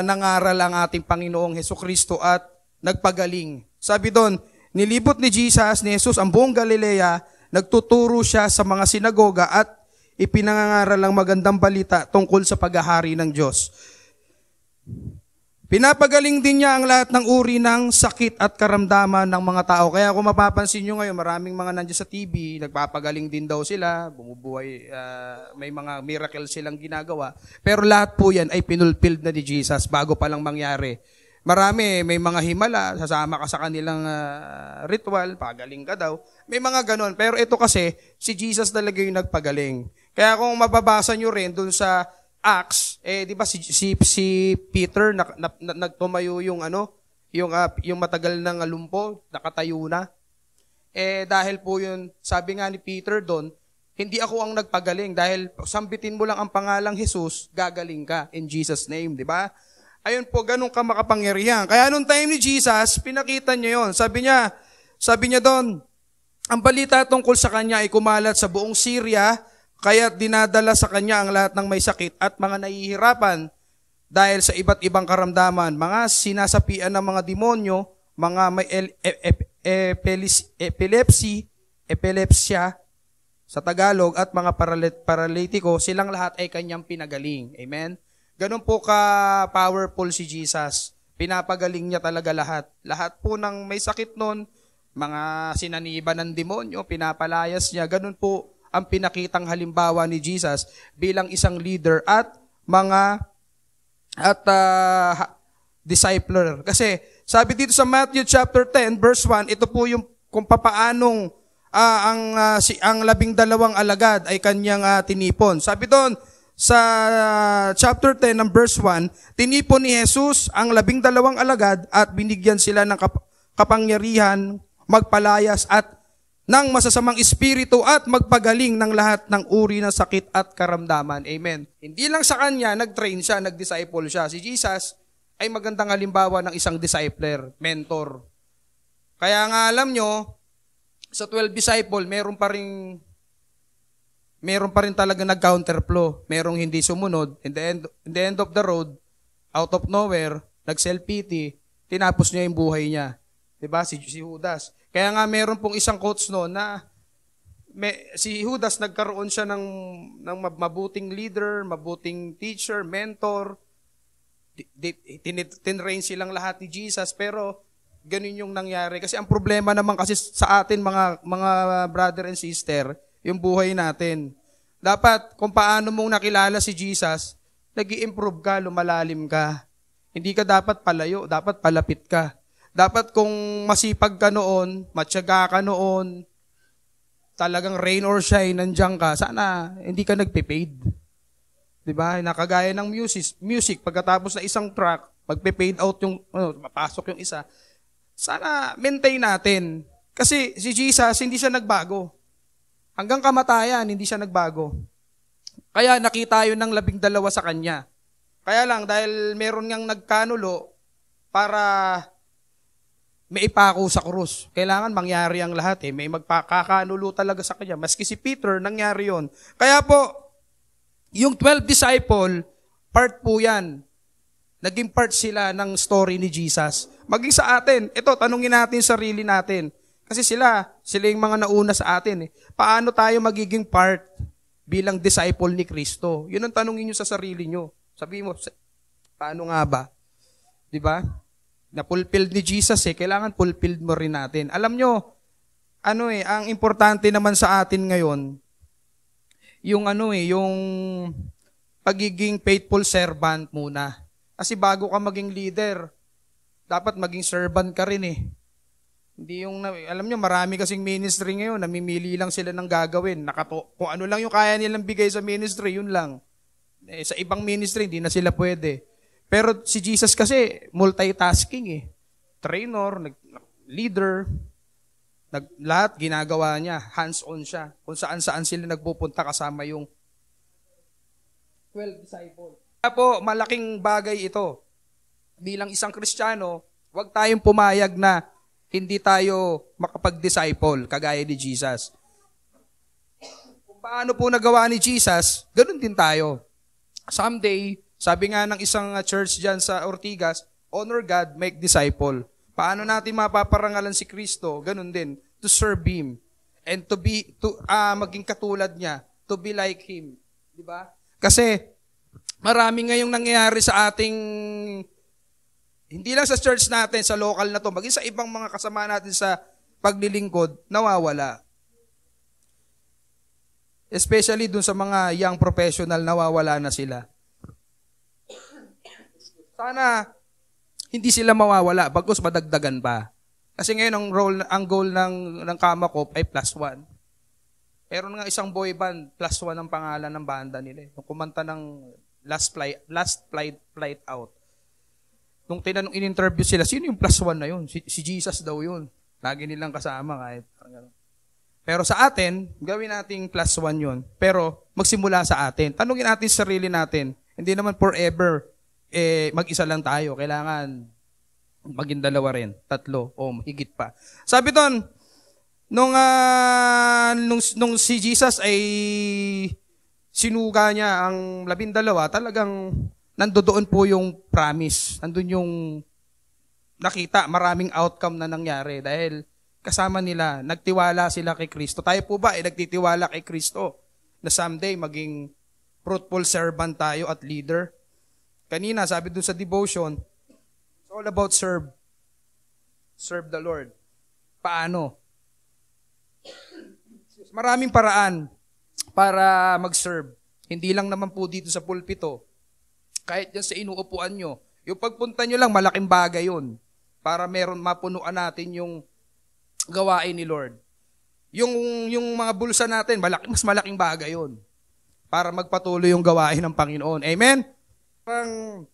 S3: nangaral ang ating Panginoong Hesukristo at nagpagaling. Sabi doon, nilibot ni Jesus, ni Jesus, ang buong Galilea, nagtuturo siya sa mga sinagoga at ipinangangaral ang magandang balita tungkol sa paghahari ng Diyos. Pinapagaling din niya ang lahat ng uri ng sakit at karamdaman ng mga tao. Kaya kung mapapansin nyo ngayon, maraming mga nandiyan sa TV, nagpapagaling din daw sila, bumubuhay, may mga miracle silang ginagawa. Pero lahat po yan ay pinulpilled na ni Jesus bago pa lang mangyari. Marami, may mga himala, sasama ka sa kanilang ritual, pagaling ka daw. May mga ganon. Pero ito kasi, si Jesus talaga yung nagpagaling. Kaya kung mababasa nyo rin dun sa Acts, di ba si Peter nagtumayo yung yung matagal ng lumpo, nakatayo na. Dahil po yun, sabi nga ni Peter doon, hindi ako ang nagpagaling dahil sambitin mo lang ang pangalang Jesus, gagaling ka in Jesus name, di ba? Ayun po, ganun ka makapangyarihan. Kaya nung time ni Jesus, pinakita niya yon. Sabi niya doon, ang balita tungkol sa kanya ay kumalat sa buong Syria, kaya dinadala sa kanya ang lahat ng may sakit at mga nahihirapan dahil sa iba't ibang karamdaman, mga sinasapian ng mga demonyo, mga may epilepsya sa Tagalog at mga paralitiko, silang lahat ay kanyang pinagaling. Amen? Ganun po ka-powerful si Jesus. Pinapagaling niya talaga lahat. Lahat po ng may sakit nun, mga sinaniba ng demonyo, pinapalayas niya. Ganun po ang pinakitang halimbawa ni Jesus bilang isang leader at discipler. Kasi sabi dito sa Matthew chapter 10 verse 1, ito po yung kung papaanong ang 12 alagad ay kanyang tinipon. Sabi doon sa chapter 10 ng verse 1, tinipon ni Jesus ang 12 alagad at binigyan sila ng kapangyarihan magpalayas at ng masasamang espiritu at magpagaling ng lahat ng uri ng sakit at karamdaman. Amen. Hindi lang sa kanya, nag-train siya, nag-disciple siya. Si Jesus ay magandang halimbawa ng isang discipler, mentor. Kaya nga alam nyo, sa 12 disciple, meron pa rin talaga nag-counterflow. Merong hindi sumunod. In the end of the road, out of nowhere, nag-self-pity, tinapos niya yung buhay niya. Diba? Si Judas. Kaya nga meron pong isang quotes no na si Judas nagkaroon siya ng mabuting leader, mabuting teacher, mentor. Tinrain silang lahat ni Jesus, pero ganun yung nangyari. Kasi ang problema naman kasi sa atin mga brother and sister, yung buhay natin. Dapat kung paano mong nakilala si Jesus, nag-i-improve ka, lumalalim ka. Hindi ka dapat palayo, dapat palapit ka. Dapat kung masipag ka noon, matyaga ka noon, talagang rain or shine, nandiyan ka, sana hindi ka nagpe-paid. Diba? Nakagaya ng music, pagkatapos na isang track, magpe-fade out yung, mapasok yung isa, sana maintain natin. Kasi si Jesus, hindi siya nagbago. Hanggang kamatayan, hindi siya nagbago. Kaya nakita yun ng 12 sa kanya. Kaya lang, dahil meron ngang nagkanulo para may ipako sa krus. Kailangan mangyari ang lahat eh. May magpakakanulo talaga sa kanya. Maski si Peter, nangyari yon. Kaya po, yung 12 disciple, part po yan. Naging part sila ng story ni Jesus. Maging sa atin, ito, tanungin natin sarili natin. Kasi sila yung mga nauna sa atin eh. Paano tayo magiging part bilang disciple ni Kristo? Yun ang tanungin nyo sa sarili nyo. Sabihin mo, paano nga ba? Diba? Na-fulfilled ni Jesus kailangan fulfilled mo rin natin. Alam nyo, ang importante naman sa atin ngayon, yung pagiging faithful servant muna. Kasi bago ka maging leader, dapat maging servant ka rin eh. Hindi yung, alam nyo, marami kasing ministry ngayon, namimili lang sila ng gagawin. Kung ano lang yung kaya nilang bigay sa ministry, yun lang. Sa ibang ministry, hindi na sila pwede. Pero si Jesus kasi, multitasking eh. Trainer, leader, lahat ginagawa niya. Hands-on siya. Kung saan-saan sila nagpupunta kasama yung 12 disciples. Kaya po, malaking bagay ito. Bilang isang Kristiyano, huwag tayong pumayag na hindi tayo makapag-disciple, kagaya ni Jesus. Kung paano po nagawa ni Jesus, ganun din tayo. Someday, sabi nga ng isang church dyan sa Ortigas, honor God, make disciple. Paano natin mapaparangalan si Kristo? Ganun din, to serve Him. And maging katulad niya, to be like Him. Diba? Kasi, marami ngayong nangyayari sa ating Hindi lang sa church natin, sa local na to, maging sa ibang mga kasama natin sa paglilingkod, nawawala. Especially dun sa mga young professional, nawawala na sila. Sana hindi sila mawawala, bagkus madagdagan pa. Kasi ngayon ang goal ng Kamakop ay +1. Meron nga isang boy band, +1 ang pangalan ng banda nila. Yung kumanta ng Last Flight Out. Nung in-interview sila, sino yung +1 na yun? Si Jesus daw yun. Lagi nilang kasama kahit. Pero sa atin, gawin nating +1 yun. Pero magsimula sa atin. Tanungin natin sa sarili natin. Hindi naman forever mag-isa lang tayo. Kailangan maging 2 rin, 3 o higit pa. Sabi doon, nung si Jesus ay sinuga niya ang 12, talagang nandoon po yung promise. Nandun yung nakita, maraming outcome na nangyari dahil kasama nila, nagtiwala sila kay Kristo. Tayo po ba ay nagtitiwala kay Kristo na someday maging fruitful servant tayo at leader? Kanina, sabi dun sa devotion, it's all about serve. Serve the Lord. Paano? Maraming paraan para mag-serve. Hindi lang naman po dito sa pulpito. Kahit yan sa inuupuan nyo. Yung pagpunta nyo lang, malaking bagay yun. Para mapunuan natin yung gawain ni Lord. Yung mga bulsa natin, mas malaking bagay yun. Para magpatuloy yung gawain ng Panginoon. Amen?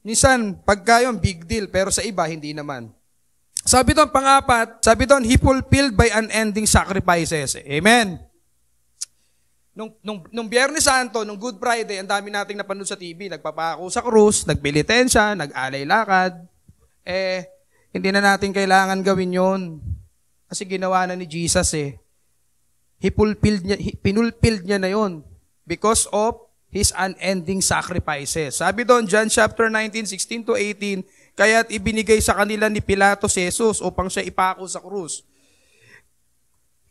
S3: Minsan, pagka yun, big deal. Pero sa iba, hindi naman. Sabi doon, pang-4, he fulfilled by unending sacrifices. Amen? Nung Biyernes Santo, nung Good Friday, ang dami nating napanood sa TV. Nagpapako sa krus, nagbilitensya, nag-alay lakad. Hindi na natin kailangan gawin yon. Kasi ginawa na ni Jesus pinulfilled niya na yon because of His unending sacrifices. Sabi doon, John chapter 19, 16-18, kaya't ibinigay sa kanila ni Pilato si Jesus upang siya ipako sa krus.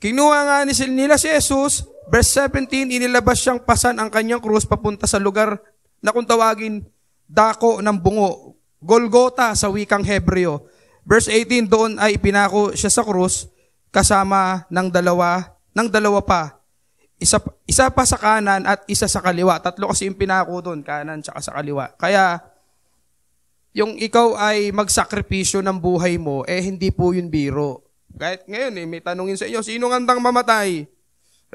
S3: Kinuha nga nila si Jesus, verse 17, inilabas siyang pasan ang kanyang krus papunta sa lugar na kung tawagin dako ng bungo, Golgota sa wikang Hebreo. Verse 18, doon ay ipinako siya sa krus kasama ng dalawa pa. Isa pa sa kanan at isa sa kaliwa. 3 kasi yung pinako doon, kanan tsaka sa kaliwa. Kaya, yung ikaw ay magsakripisyo ng buhay mo, hindi po yun biro. Kahit ngayon, may tanungin sa inyo, sino ngandang mamatay?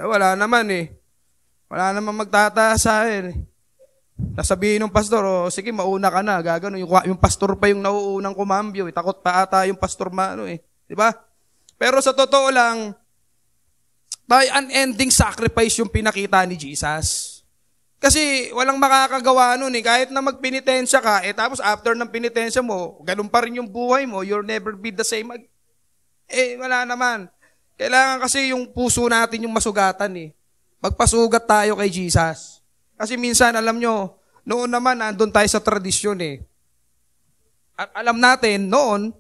S3: Wala naman Wala naman magtataas sa akin. Nasabihin ng pastor, sige, mauna ka na. Gagano, yung pastor pa yung nauunang kumambyo. Takot pa ata yung pastor Diba? Pero sa totoo lang, unending sacrifice yung pinakita ni Jesus. Kasi walang makakagawa nun Kahit na magpenitensya ka, tapos after ng penitensya mo, ganun pa rin yung buhay mo, you'll never be the same. Wala naman. Kailangan kasi yung puso natin yung masugatan Magpasugat tayo kay Jesus. Kasi minsan, alam nyo, noon naman, nandun tayo sa tradisyon At alam natin, noon,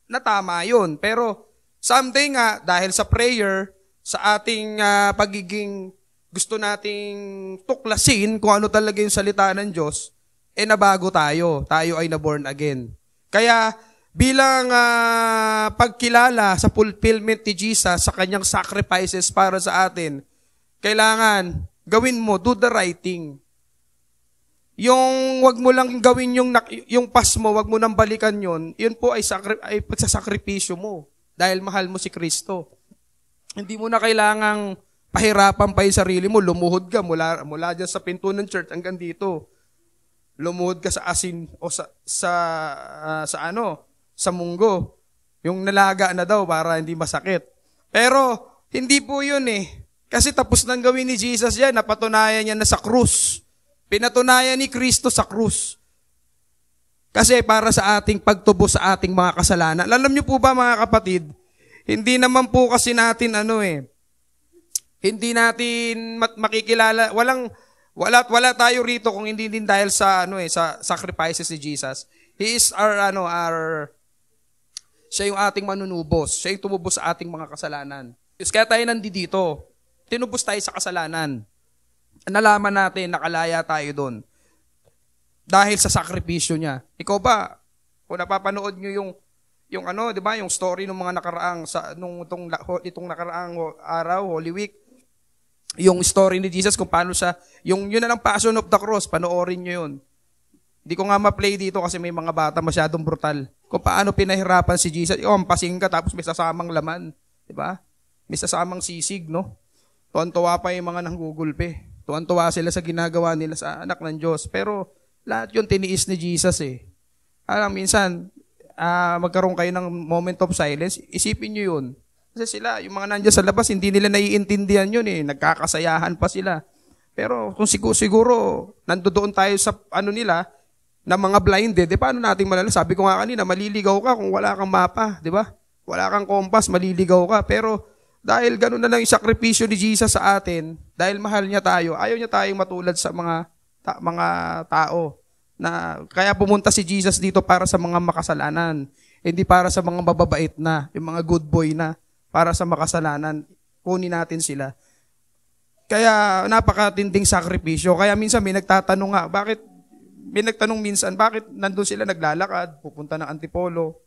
S3: na tama yun. Pero, someday nga, dahil sa prayer, sa ating pagiging gusto nating tuklasin kung ano talaga yung salita ng Diyos, nabago tayo. Tayo ay na-born again. Kaya, bilang pagkilala sa fulfillment ni Jesus sa kanyang sacrifices para sa atin, kailangan gawin mo, do the right thing. Yung wag mo lang gawin yung pas mo, wag mo nang balikan yun po ay pagsasakripisyo mo dahil mahal mo si Kristo. Hindi mo na kailangang pahirapan pa yung sarili mo, lumuhod ka mula dyan sa pinto ng church hanggang dito. Lumuhod ka sa asin o sa munggo. Yung nalaga na daw para hindi masakit. Pero hindi po yun Kasi tapos nang gawin ni Jesus yan, napatunayan niya na sa krus. Pinatunayan ni Kristo sa krus. Kasi para sa ating pagtubos sa ating mga kasalanan. Alam niyo po ba mga kapatid, hindi naman po kasi natin hindi natin makikilala, wala tayo rito kung hindi din dahil sa sa sacrifices ni Jesus. He is siya yung ating manunubos. Siya yung tumubos sa ating mga kasalanan. Kaya tayo nandito. Tinubos tayo sa kasalanan. Nalaman natin, nakalaya tayo doon. Dahil sa sakripisyo niya. Ikaw ba, Kung napapanood nyo yung ano, 'di ba, yung story ng mga nakaraang itong nakaraang araw, Holy Week, yung story ni Jesus kung paano siya, yun na lang Passion of the Cross, panoorin nyo yun. Hindi ko nga ma-play dito kasi may mga bata masyadong brutal. Kung paano pinahirapan si Jesus, ampasing ka tapos may sasamang laman, 'di ba? May sasamang sisig, no? Tuwan-tuwa pa yung mga nanggugulpe. Tuwan-tuwa sila sa ginagawa nila sa anak ng Diyos. Pero lahat yun tiniis ni Jesus eh. Alam, minsan, magkaroon kayo ng moment of silence, isipin nyo yun. Kasi sila, yung mga nandiyan sa labas, hindi nila naiintindihan yun eh. Nagkakasayahan pa sila. Pero kung siguro, nandoon tayo sa nila, na mga blinded, paano natin malala? Sabi ko nga kanina, maliligaw ka kung wala kang mapa, di ba? Wala kang kompas, maliligaw ka. Pero dahil gano'n na lang yung sakripisyo ni Jesus sa atin, dahil mahal niya tayo, ayaw niya tayong matulad sa mga tao. Na kaya pumunta si Jesus dito para sa mga makasalanan, hindi para sa mga mababait na, yung mga good boy na, para sa makasalanan, kunin natin sila. Kaya napakatinding sakripisyo. Kaya minsan may nagtatanong nga, bakit nandun sila naglalakad, pupunta ng Antipolo?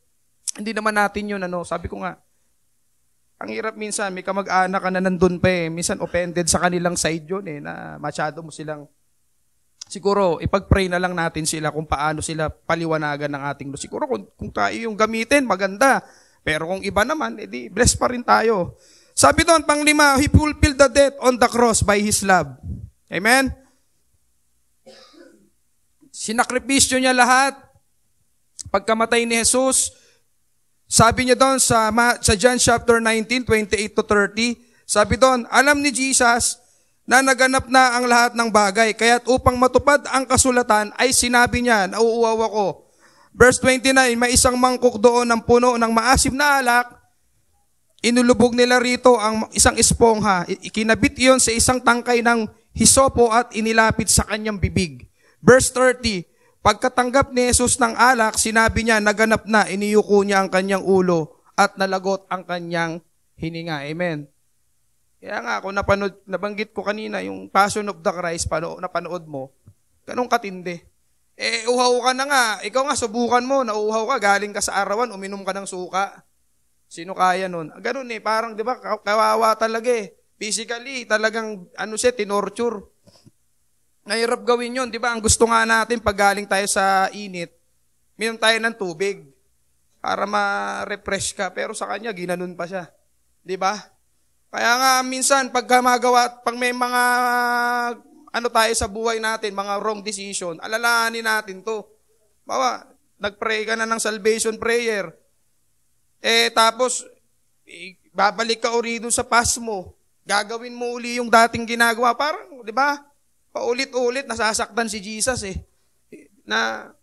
S3: Hindi naman natin yun, sabi ko nga, ang hirap minsan, may kamag-anak ka na nandun pa eh. Minsan offended sa kanilang side yun eh, na masyado mo silang, siguro, ipag-pray na lang natin sila kung paano sila paliwanagan ng ating Diyos. Siguro kung tayo yung gamitin, maganda. Pero kung iba naman, edi bless pa rin tayo. Sabi doon, panglima, He fulfilled the death on the cross by His love. Amen? Sinakripisyo niya lahat. Pagkamatay ni Jesus, sabi niya doon sa John chapter 19, 28 to 30, sabi doon, alam ni Jesus na naganap na ang lahat ng bagay, kaya't upang matupad ang kasulatan ay sinabi niya, nauuwaw ako. Verse 29, may isang mangkok doon ng puno ng maasim na alak, inulubog nila rito ang isang espongha, ikinabit iyon sa isang tangkay ng hisopo at inilapit sa kanyang bibig. Verse 30, pagkatanggap ni Jesus ng alak, sinabi niya, naganap na, iniyuko niya ang kanyang ulo at nalagot ang kanyang hininga. Amen. Kaya nga, kung nabanggit ko kanina, yung Passion of the Christ, napanood mo, ganun katindi. Uhaw ka na nga, ikaw nga, subukan mo, nauuhaw ka, galing ka sa arawan, uminom ka ng suka. Sino kaya nun? Ganun parang, di ba, kawawa talaga eh. Physically, talagang, tinorture. Nahirap gawin yun, di ba? Ang gusto nga natin, pag galing tayo sa init, minom tayo ng tubig para ma-refresh ka. Pero sa kanya, ginanon pa siya. Di ba? Kaya nga, minsan, pag may mga, tayo sa buhay natin, mga wrong decision, alalahanin natin to. Bawa, nag-pray ka na ng salvation prayer. Tapos, babalik ka uli doon sa past mo. Gagawin mo uli yung dating ginagawa. Parang, di ba? Paulit-ulit, nasasaktan si Jesus na,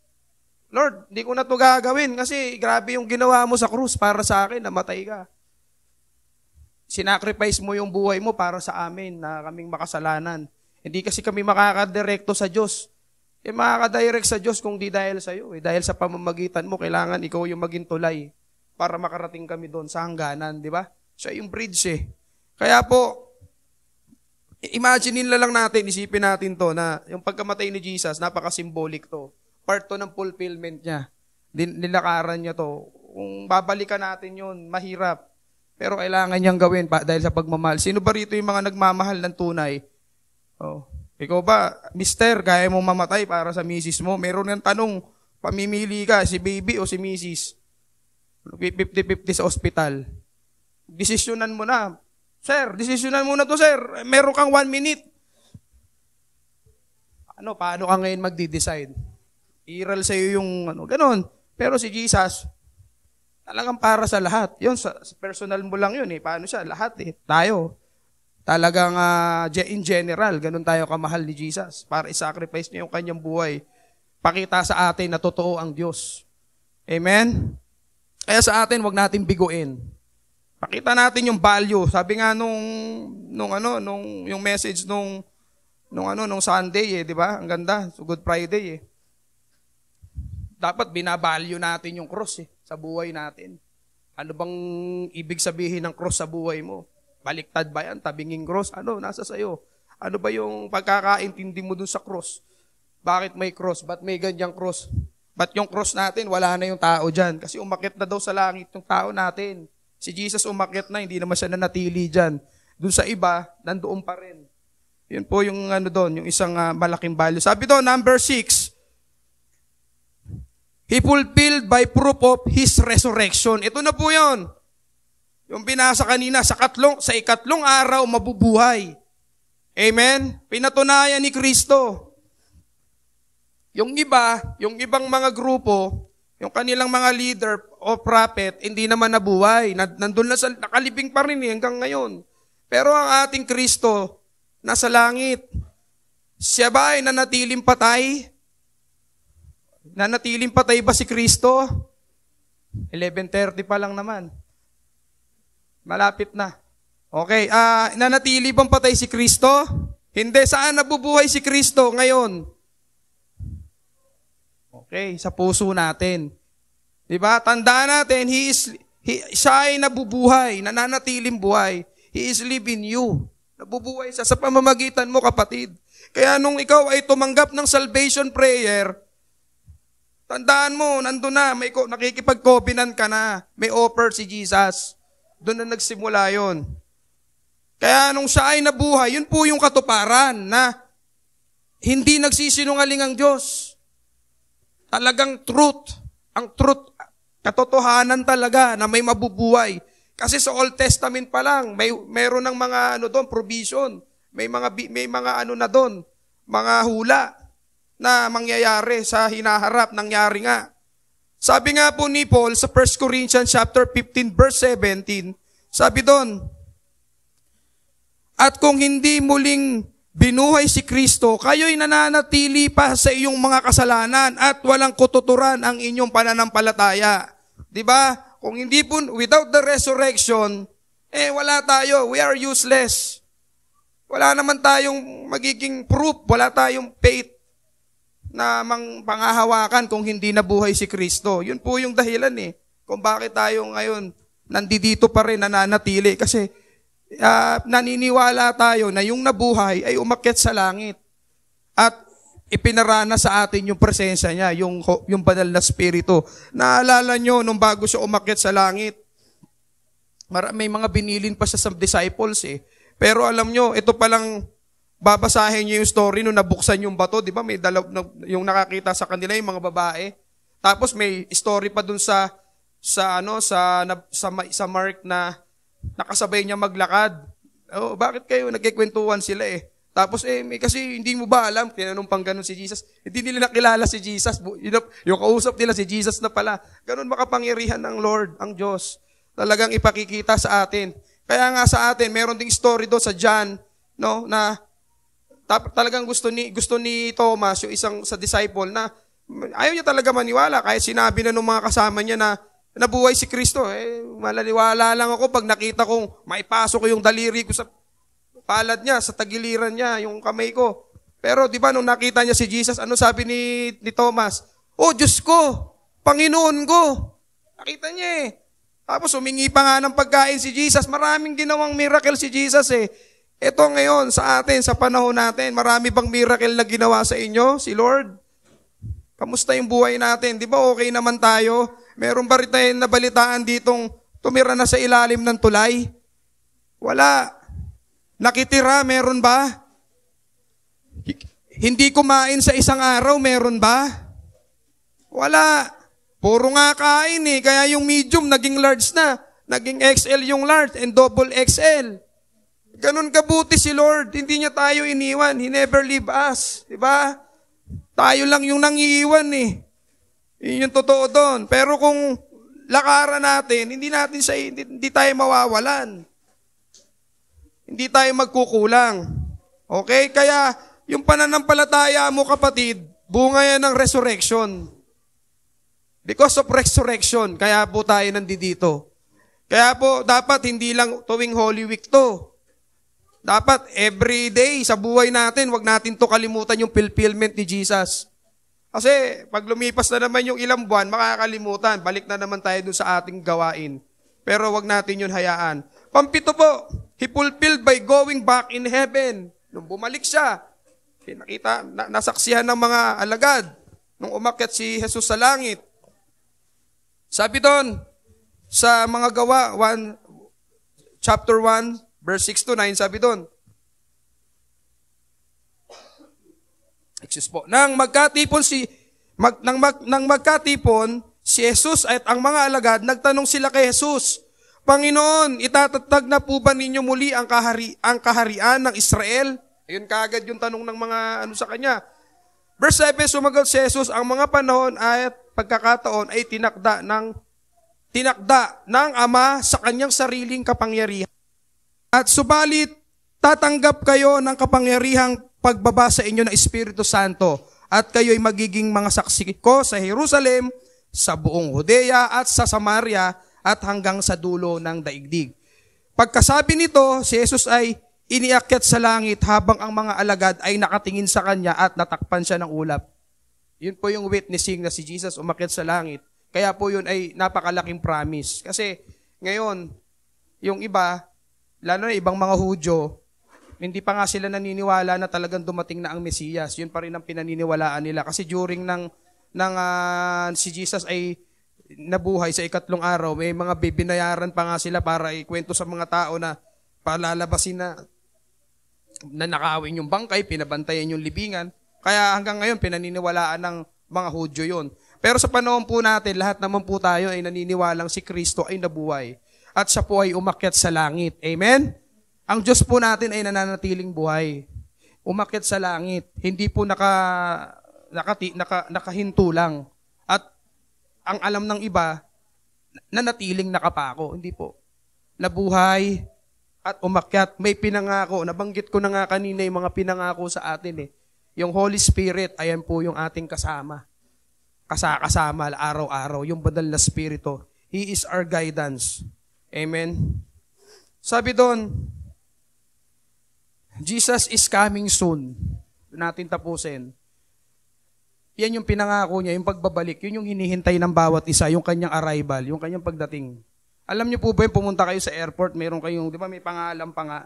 S3: Lord, di ko na to gagawin kasi grabe yung ginawa mo sa krus para sa akin, namatay ka. Sinacrifice mo yung buhay mo para sa amin na kaming makasalanan. Hindi kasi kami makakadirekto sa Diyos. Makakadirect sa Diyos kung di dahil sa iyo. Dahil sa pamamagitan mo, kailangan ikaw yung maging tulay para makarating kami doon sa hangganan, di ba? Siya yung bridge Kaya po, imagine lang natin, isipin natin to na yung pagkamatay ni Jesus, napaka-symbolic to. Part to ng fulfillment niya. Nilakaran niya to. Kung babalikan natin yun, mahirap. Pero kailangan niyang gawin dahil sa pagmamahal. Sino ba rito yung mga nagmamahal ng tunay? Ikaw ba, mister, kaya mong mamatay para sa misis mo? Meron ng tanong, pamimili ka, si baby o si misis? 50-50 sa ospital. Desisyonan mo na. Sir, desisyonan mo na to, sir. Meron kang 1 minute. Paano ka ngayon magdi-decide? Iral sa'yo yung ganon. Pero si Jesus, talagang para sa lahat. Yun, sa personal mo lang yun Paano siya? Lahat Tayo. Talagang in general, ganun tayo kamahal ni Jesus. Para i-sacrifice niya yung kanyang buhay. Pakita sa atin na totoo ang Diyos. Amen? Kaya sa atin, wag natin biguin. Pakita natin yung value. Sabi nga yung message nung Sunday di ba? Ang ganda, so Good Friday Dapat binavalue natin yung cross sa buhay natin. Ano bang ibig sabihin ng cross sa buhay mo? Baliktad ba yan? Tabinging cross? Nasa sayo. Ano ba yung pagkakaintindi mo dun sa cross? Bakit may cross? Ba't may ganyang cross? But yung cross natin, wala na yung tao dyan. Kasi umakyat na daw sa langit yung tao natin. Si Jesus umakyat na, hindi naman siya nanatili dyan. Doon sa iba, nandoon pa rin. Yun po yung doon, yung isang malaking value. Sabi doon, number 6, He fulfilled by proof of His resurrection. Ito na po yun. Yung binasa kanina, sa ikatlong araw, mabubuhay. Amen? Pinatunayan ni Kristo. Yung ibang mga grupo, yung kanilang mga leader o prophet, hindi naman nabuhay. Nandun na nakalibing pa rin hanggang ngayon. Pero ang ating Kristo, nasa langit. Siya ba ay nanatiling patay? Nanatiling patay ba si Kristo? 11:30 pa lang naman. Malapit na. Okay, nanatili bang patay si Kristo? Hindi. Saan nabubuhay si Kristo ngayon? Okay, sa puso natin. Diba? Tandaan natin, siya ay nabubuhay, nananatiling buhay. He is living you. Nabubuhay siya sa pamamagitan mo, kapatid. Kaya nung ikaw ay tumanggap ng salvation prayer, tandaan mo, nandun na, nakikipag-covenant ka na. May offer si Jesus. Doon na nagsimula yon. Kaya nung siya ay nabuhay, yun po yung katuparan na hindi nagsisinungaling ang Diyos. Talagang truth, ang truth, katotohanan talaga na may mabubuhay. Kasi sa Old Testament pa lang, meron ng mga doon, provision. May mga na doon, mga hula na mangyayari sa hinaharap, nangyari nga. Sabi nga po ni Paul sa 1 Corinthians chapter 15 verse 17, sabi doon, at kung hindi muling binuhay si Kristo, kayo'y nananatili pa sa iyong mga kasalanan at walang kututuran ang inyong pananampalataya. Diba? Kung hindi po, without the resurrection, wala tayo. We are useless. Wala naman tayong magiging proof. Wala tayong faith na pangahawakan kung hindi nabuhay si Kristo. Yun po yung dahilan kung bakit tayo ngayon nandito pa rin nananatili. Kasi naniniwala tayo na yung nabuhay ay umakyat sa langit at ipinarana sa atin yung presensya niya, yung banal na spirito. Naalala nyo nung bago siya umakyat sa langit, may mga binilin pa siya sa disciples Pero alam nyo, ito palang babasahin nyo yung story nung nabuksan yung bato, di ba? May yung nakakita sa kanila yung mga babae. Tapos may story pa dun sa Mark na nakasabay niya maglakad. Bakit kayo nagkikwentuhan sila Tapos kasi hindi mo ba alam, tinanong pang ganun si Jesus. Hindi nila nakilala si Jesus. Yung kausap nila si Jesus na pala. Ganun makapangyarihan ng Lord, ang Diyos. Talagang ipakikita sa atin. Kaya nga sa atin, meron ding story doon sa John, na talagang gusto ni Thomas, yung isang sa disciple, na ayaw niya talaga maniwala. Kahit sinabi na ng mga kasama niya na nabuhay si Kristo, malaniwala lang ako pag nakita kong maipasok ko yung daliri ko sa palad niya, sa tagiliran niya, yung kamay ko. Pero di ba nung nakita niya si Jesus, ano sabi ni Thomas? Oh, Diyos ko, Panginoon ko. Nakita niya Tapos humingi pa nga ng pagkain si Jesus. Maraming ginawang miracle si Jesus Ito ngayon sa atin, sa panahon natin, marami bang miracle na ginawa sa inyo, si Lord? Kamusta yung buhay natin? Di ba okay naman tayo? Meron ba rin tayong nabalitaan ditong tumira na sa ilalim ng tulay? Wala. Nakitira, meron ba? Hindi kumain sa isang araw, meron ba? Wala. Puro nga kain kaya yung medium naging large na. Naging XL yung large and double XL. Ganun kabuti si Lord. Hindi niya tayo iniwan. He never leave us. Diba? Tayo lang yung nangiiwan Yun yung totoo doon. Pero kung lakaran natin, hindi tayo mawawalan. Hindi tayo magkukulang. Okay? Kaya, yung pananampalataya mo, kapatid, bunga yan ng resurrection. Because of resurrection, kaya po tayo nandito. Kaya po, dapat hindi lang tuwing Holy Week to. Dapat every day sa buhay natin, wag natin to kalimutan yung fulfillment ni Jesus. Kasi pag lumipas na naman yung ilang buwan, makakalimutan. Balik na naman tayo dun sa ating gawain. Pero wag natin yun hayaan. Pampito po, He fulfilled by going back in heaven. Nung bumalik siya, nakita, nasaksihan ng mga alagad. nung umakyat si Jesus sa langit. Sabi doon, sa mga gawa, chapter 1, verse 6 to 9, sabi doon, excuse po, nang magkatipon si Jesus at ang mga alagad, nagtanong sila kay Jesus, Panginoon, itatatag na po ba ninyo muli ang kaharian ng Israel? Ayun kaagad yung tanong ng mga sa kanya. Verse 7, sumagot si Jesus, ang mga panahon at pagkakataon ay tinakda ng Ama sa kanyang sariling kapangyarihan. At subalit, tatanggap kayo ng kapangyarihang pagbaba sa inyo ng Espiritu Santo at kayo'y magiging mga saksi ko sa Jerusalem, sa buong Judea at sa Samaria at hanggang sa dulo ng daigdig. Pagkasabi nito, si Jesus ay iniakyat sa langit habang ang mga alagad ay nakatingin sa kanya at natakpan siya ng ulap. Yun po yung witnessing na si Jesus umakyat sa langit. Kaya po yun ay napakalaking promise. Kasi ngayon, yung iba, lalo na ibang mga Hudyo, hindi pa nga sila naniniwala na talagang dumating na ang Mesiyas. Yun pa rin ang pinaniniwalaan nila. Kasi during si Jesus ay nabuhay sa ikatlong araw, may mga bibinayaran pa nga sila para ikwento sa mga tao na palalabasin na nakawin yung bangkay, pinabantayan yung libingan. Kaya hanggang ngayon, pinaniniwalaan ng mga Hudyo yun. Pero sa panahon po natin, lahat naman po tayo ay naniniwalang si Kristo ay nabuhay. At siya po ay umakyat sa langit. Amen? Ang Diyos po natin ay nananatiling buhay. Umakyat sa langit. Hindi po nakahinto lang. At ang alam ng iba, nanatiling nakapako. Hindi po. Nabuhay at umakyat. May pinangako. Nabanggit ko na nga kanina yung mga pinangako sa atin. Yung Holy Spirit, ayan po yung ating kasama. Kasama araw-araw. Yung banal na Spirito. He is our guidance. Amen? Sabi doon, Jesus is coming soon. Natin tapusin. Yan yung pinangako niya, yung pagbabalik, yun yung hinihintay ng bawat isa, yung kanyang arrival, yung kanyang pagdating. Alam niyo po ba yung pumunta kayo sa airport, meron kayong, di ba may pangalan pa nga,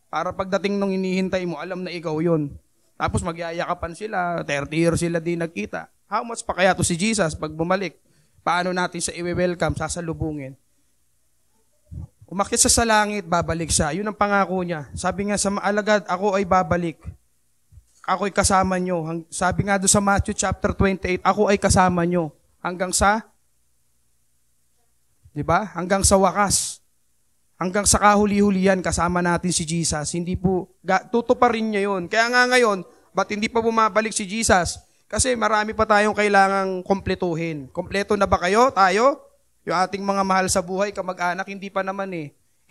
S3: para pagdating nung hinihintay mo, alam na ikaw yun. Tapos magyayakapan sila, 30 years sila di nagkita. How much pa kaya to si Jesus pag bumalik? Paano natin siya i-welcome, sasalubungin? Umakyat sa langit, babalik siya. Yun ang pangako niya. Sabi nga sa alagad, ako ay babalik. Ako ay kasama nyo. Sabi nga doon sa Matthew chapter 28, ako ay kasama nyo. Hanggang sa, di ba? Hanggang sa wakas. Hanggang sa kahuli-hulihan, kasama natin si Jesus. Hindi po, tutuparin niya yun. Kaya nga ngayon, ba't hindi pa bumabalik si Jesus? Kasi marami pa tayong kailangang kompletuhin. Kompleto na ba kayo? Tayo? Yung ating mga mahal sa buhay, kamag-anak, hindi pa naman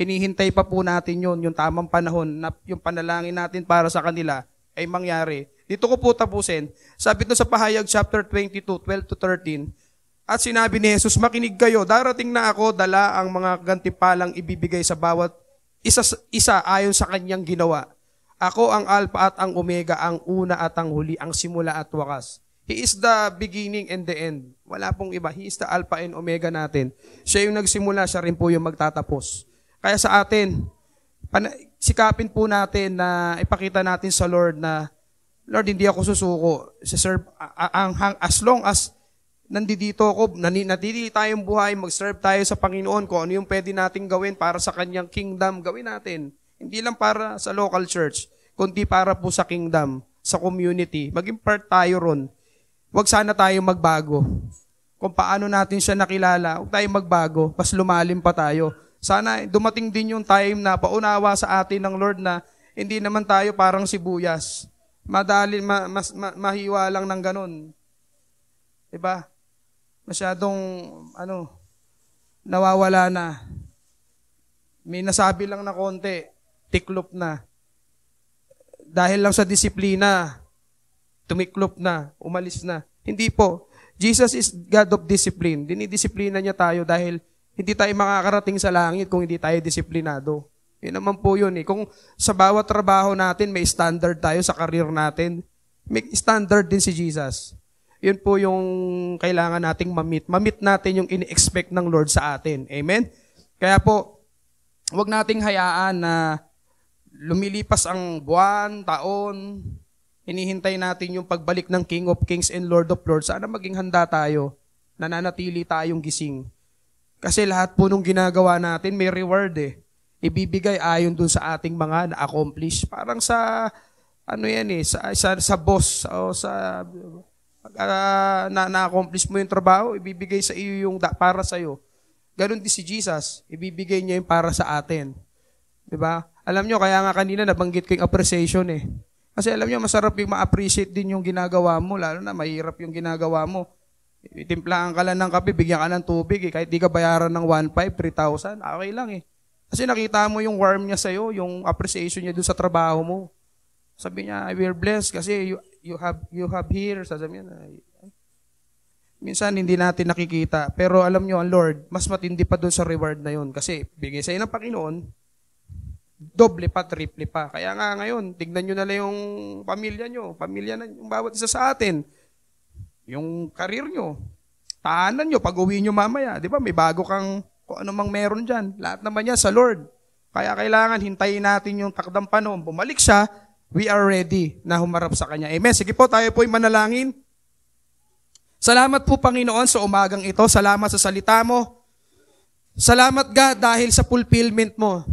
S3: Hinihintay pa po natin yun, yung tamang panahon, na yung panalangin natin para sa kanila ay mangyari. Dito ko po tapusin. Sabi ito sa Pahayag chapter 22, 12 to 13, at sinabi ni Jesus, makinig kayo, darating na ako, dala ang mga gantimpalang ibibigay sa bawat isa ayon sa kanyang ginawa. Ako ang Alpha at ang Omega, ang una at ang huli, ang simula at wakas. He is the beginning and the end. Wala pong iba. He is the Alpha and Omega natin. Siya yung nagsimula, siya rin po yung magtatapos. Kaya sa atin, sikapin po natin na ipakita natin sa Lord na, Lord, hindi ako susuko. As long as nandito ako, natili tayong buhay, mag-serve tayo sa Panginoon, kung ano yung pwede nating gawin para sa kanyang kingdom, gawin natin. Hindi lang para sa local church, kundi para po sa kingdom, sa community. Maging part tayo ron. Huwag sana tayo magbago. Kung paano natin siya nakilala, huwag tayo magbago, mas lumalim pa tayo. Sana dumating din yung time na paunawa sa atin ng Lord na hindi naman tayo parang sibuyas. Mahiwa lang ng ganun. Diba? Masyadong, nawawala na. May nasabi lang na konti, tiklop na. Dahil lang sa disiplina, tumiklop na, umalis na. Hindi po. Jesus is God of discipline. Dinidisiplina niya tayo dahil hindi tayo makakarating sa langit kung hindi tayo disiplinado. Yun naman po yun. Kung sa bawat trabaho natin, may standard tayo sa career natin, may standard din si Jesus. Yun po yung kailangan nating mamit. Mamit natin yung ini-expect ng Lord sa atin. Amen? Kaya po, huwag nating hayaan na lumilipas ang buwan, taon, hinihintay natin yung pagbalik ng King of Kings and Lord of Lords. Sana maging handa tayo, nananatili tayong gising. Kasi lahat po nung ginagawa natin may reward eh. Ibibigay ayon dun sa ating mga na-accomplish. Parang sa, sa boss o sa na-accomplish mo yung trabaho, ibibigay sa iyo yung para sa iyo. Ganon din si Jesus, ibibigay niya yung para sa atin. 'Di ba? Alam nyo, kaya nga kanina nabanggit ko yung appreciation eh. Kasi alam nyo, masarap yung ma-appreciate din yung ginagawa mo, lalo na mahirap yung ginagawa mo. Itimplahan ka lang ng kape, bigyan ka ng tubig eh. Kahit di ka bayaran ng 1,500, 3,000, okay lang eh. Kasi nakita mo yung warm niya sa'yo, yung appreciation niya doon sa trabaho mo. Sabi niya, we're blessed kasi you have here. Sabi niya, minsan hindi natin nakikita. Pero alam nyo, ang Lord, mas matindi pa doon sa reward na yun. Kasi bigay sa'yo ng Panginoon, doble pa, triple pa. Kaya nga ngayon, tignan nyo na lang yung pamilya nyo. Pamilya na yung bawat isa sa atin. Yung karir nyo. Tahanan nyo, pag-uwi nyo mamaya. Di ba? May bago kang kung ano mang meron dyan. Lahat naman yan sa Lord. Kaya kailangan hintayin natin yung takdang panahon. Bumalik siya, we are ready na humarap sa Kanya. Amen. Sige po, tayo po'y manalangin. Salamat po, Panginoon, sa umagang ito. Salamat sa salita mo. Salamat, God, dahil sa fulfillment mo.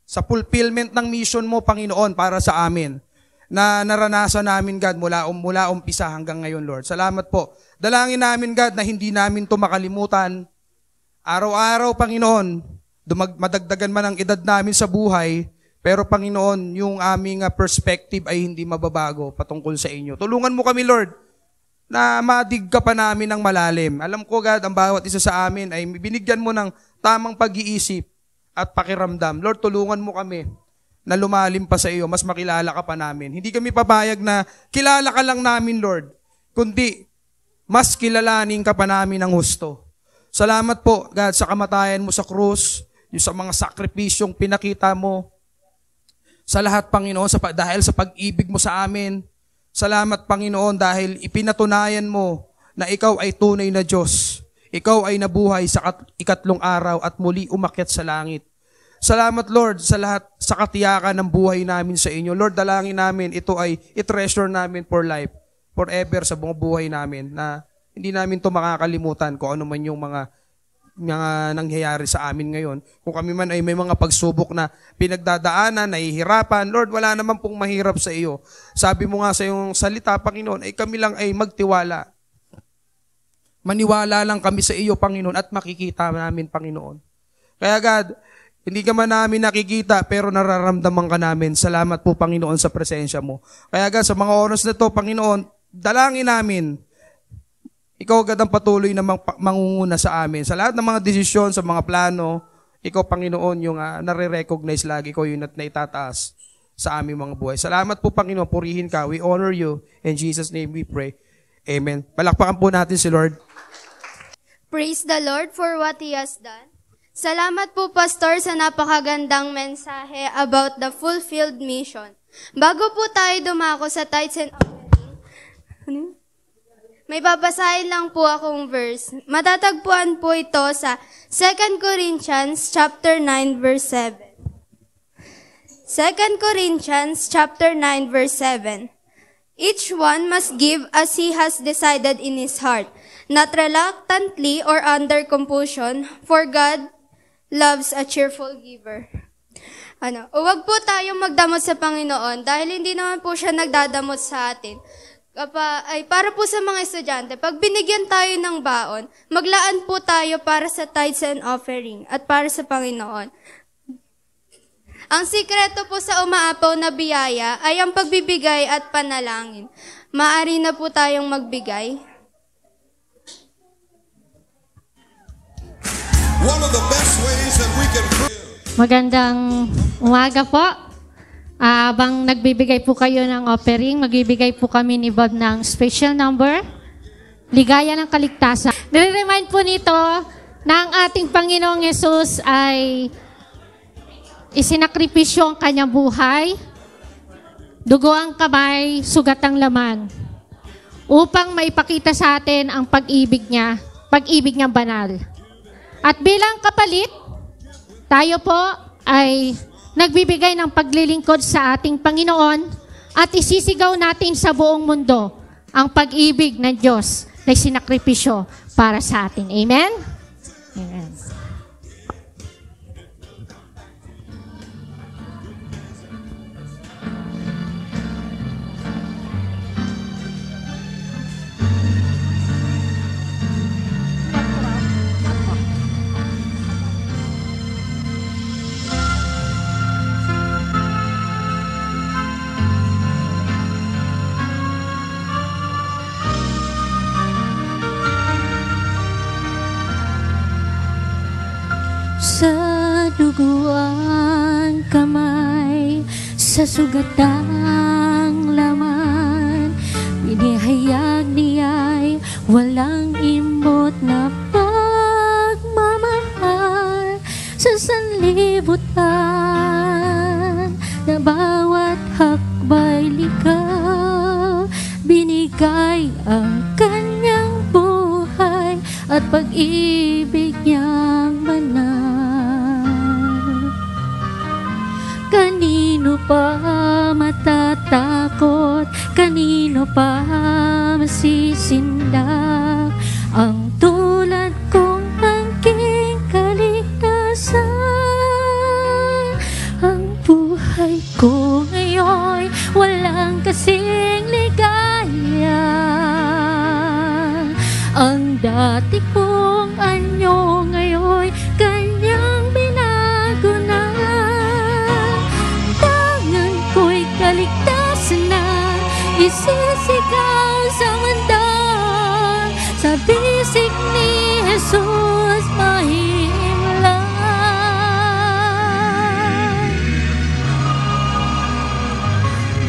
S3: Sa fulfillment ng mission mo, Panginoon, para sa amin, na naranasan namin, God, mula umpisa hanggang ngayon, Lord. Salamat po. Dalangin namin, God, na hindi namin ito makalimutan. Araw-araw, Panginoon, madagdagan man ang edad namin sa buhay, pero, Panginoon, yung aming perspective ay hindi mababago patungkol sa inyo. Tulungan mo kami, Lord, na madig ka pa namin ng malalim. Alam ko, God, ang bawat isa sa amin ay binigyan mo ng tamang pag-iisip at pakiramdam. Lord, tulungan mo kami na lumalim pa sa iyo, mas makilala ka pa namin. Hindi kami papayag na kilala ka lang namin, Lord, kundi mas kilalanin ka pa namin ng husto. Salamat po, God, sa kamatayan mo sa krus, yung sa mga sakripisyong pinakita mo, sa lahat, Panginoon, dahil sa pag-ibig mo sa amin. Salamat, Panginoon, dahil ipinatunayan mo na ikaw ay tunay na Diyos. Ikaw ay nabuhay sa ikatlong araw at muli umakyat sa langit. Salamat, Lord, sa lahat, sa katiyakan ng buhay namin sa inyo. Lord, dalangin namin, ito ay i-treasure namin for life, forever sa buong buhay namin, na hindi namin ito makakalimutan kung ano man yung mga nangyayari sa amin ngayon. Kung kami man ay may mga pagsubok na pinagdadaanan, nahihirapan, Lord, wala naman pong mahirap sa iyo. Sabi mo nga sa iyong salita, Panginoon, ay kami lang ay magtiwala. Maniwala lang kami sa iyo, Panginoon, at makikita namin, Panginoon. Kaya God, hindi ka man namin nakikita, pero nararamdaman ka namin. Salamat po, Panginoon, sa presensya mo. Kaya God, sa mga oras na ito, Panginoon, dalangin namin, ikaw agad ang patuloy na mangunguna sa amin. Sa lahat ng mga desisyon, sa mga plano, ikaw, Panginoon, yung nare-recognize lagi ko yun at naitataas sa aming mga buhay. Salamat po, Panginoon, purihin ka. We honor you. In Jesus' name we pray. Amen. Palakpakan po natin si Lord.
S4: Praise the Lord for what He has done. Salamat po, Pastor, sa napakagandang mensahe about the fulfilled mission. Bago po tayo dumako sa tithes and offering, may babasahin lang po akong verse. Matatagpuan po ito sa 2 Corinthians chapter 9 verse 7. 2 Corinthians chapter 9 verse 7. Each one must give as he has decided in his heart, not reluctantly or under compulsion, for God loves a cheerful giver. Huwag po tayong magdamot sa Panginoon dahil hindi naman po siya nagdadamot sa atin. Para po sa mga estudyante, pag binigyan tayo ng baon, maglaan po tayo para sa tithes and offering at para sa Panginoon. Ang sikreto po sa umaapaw na biyaya ay ang pagbibigay at panalangin. Maaari na po tayong magbigay.
S5: One of the best ways that we can...
S2: Magandang umaga po. Habang nagbibigay po kayo ng offering, magbibigay po kami ni Bob ng special number, Ligaya ng Kaligtasan. Nire-remind po nito na ang ating Panginoong Yesus ay isinakripisyo ang kanyang buhay, dugo ang kamay, sugat ang laman, upang maipakita sa atin ang pag-ibig niyang banal. At bilang kapalit, tayo po ay nagbibigay ng paglilingkod sa ating Panginoon
S6: At isisigaw natin sa buong mundo ang pag-ibig ng Diyos na sinakripisyo para sa atin. Amen? Amen.
S7: Sa duguan kamay, sa sugatang laman, binihayag niya'y walang imot na pagmamahal. Sa sanlibutan na bawat hakbay ligaw, binigay ang kanyang buhay at pag-ibig niyang banal. Kanino pa matatakot? Kanino pa masisindak? Ang tulad kong aking kaligtasan. Ang buhay ko ngayon walang kasing ligaya. Ang dati kong anyo ngayon kanyang binago na. Tangan ko'y kaligtasan na, isisigaw sa mundo. Sa bisig ni Jesus mahihimlay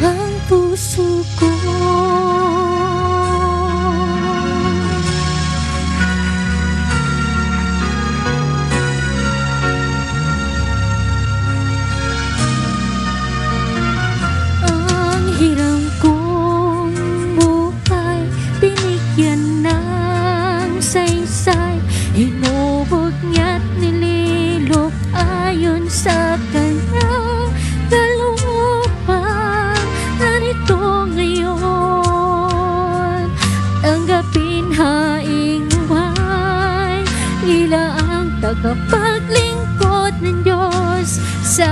S7: ang puso ko. Hirang kong buhay, binigyan ng saysay, hinubog niya't nililok ayon sa kanyang kalooban. Narito ngayon, tanggapin haing buhay, ila ang tagapaglingkod ng Diyos sa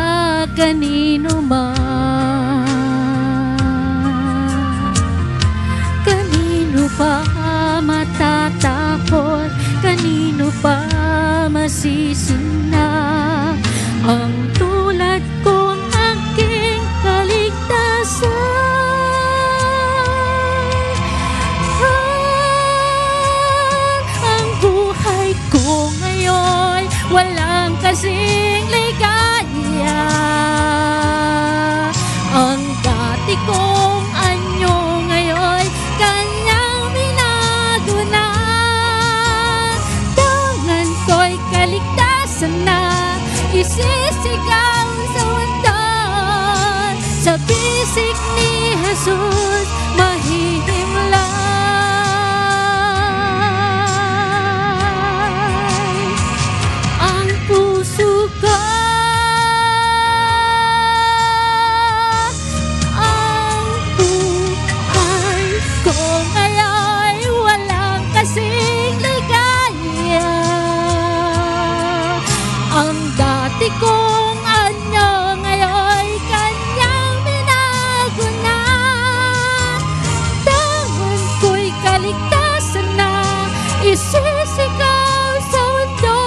S7: kanino man. Pa matatakot, kanino pa masisina? Ang tulad kong aking kaligtasan. Ang buhay ko ngayon walang kasing ligaya. Ang dati kong anyo ngayon kanyang na isisigaw sa mundo. Sa bisig ni Jesus mahihimlay ang puso ko. Ang buhay ko ngayon walang kasing ligaya. Ang dati kong anyo ngayon kanyang binago na. Tangan ko'y kaligtasan na, isisigaw sa mundo.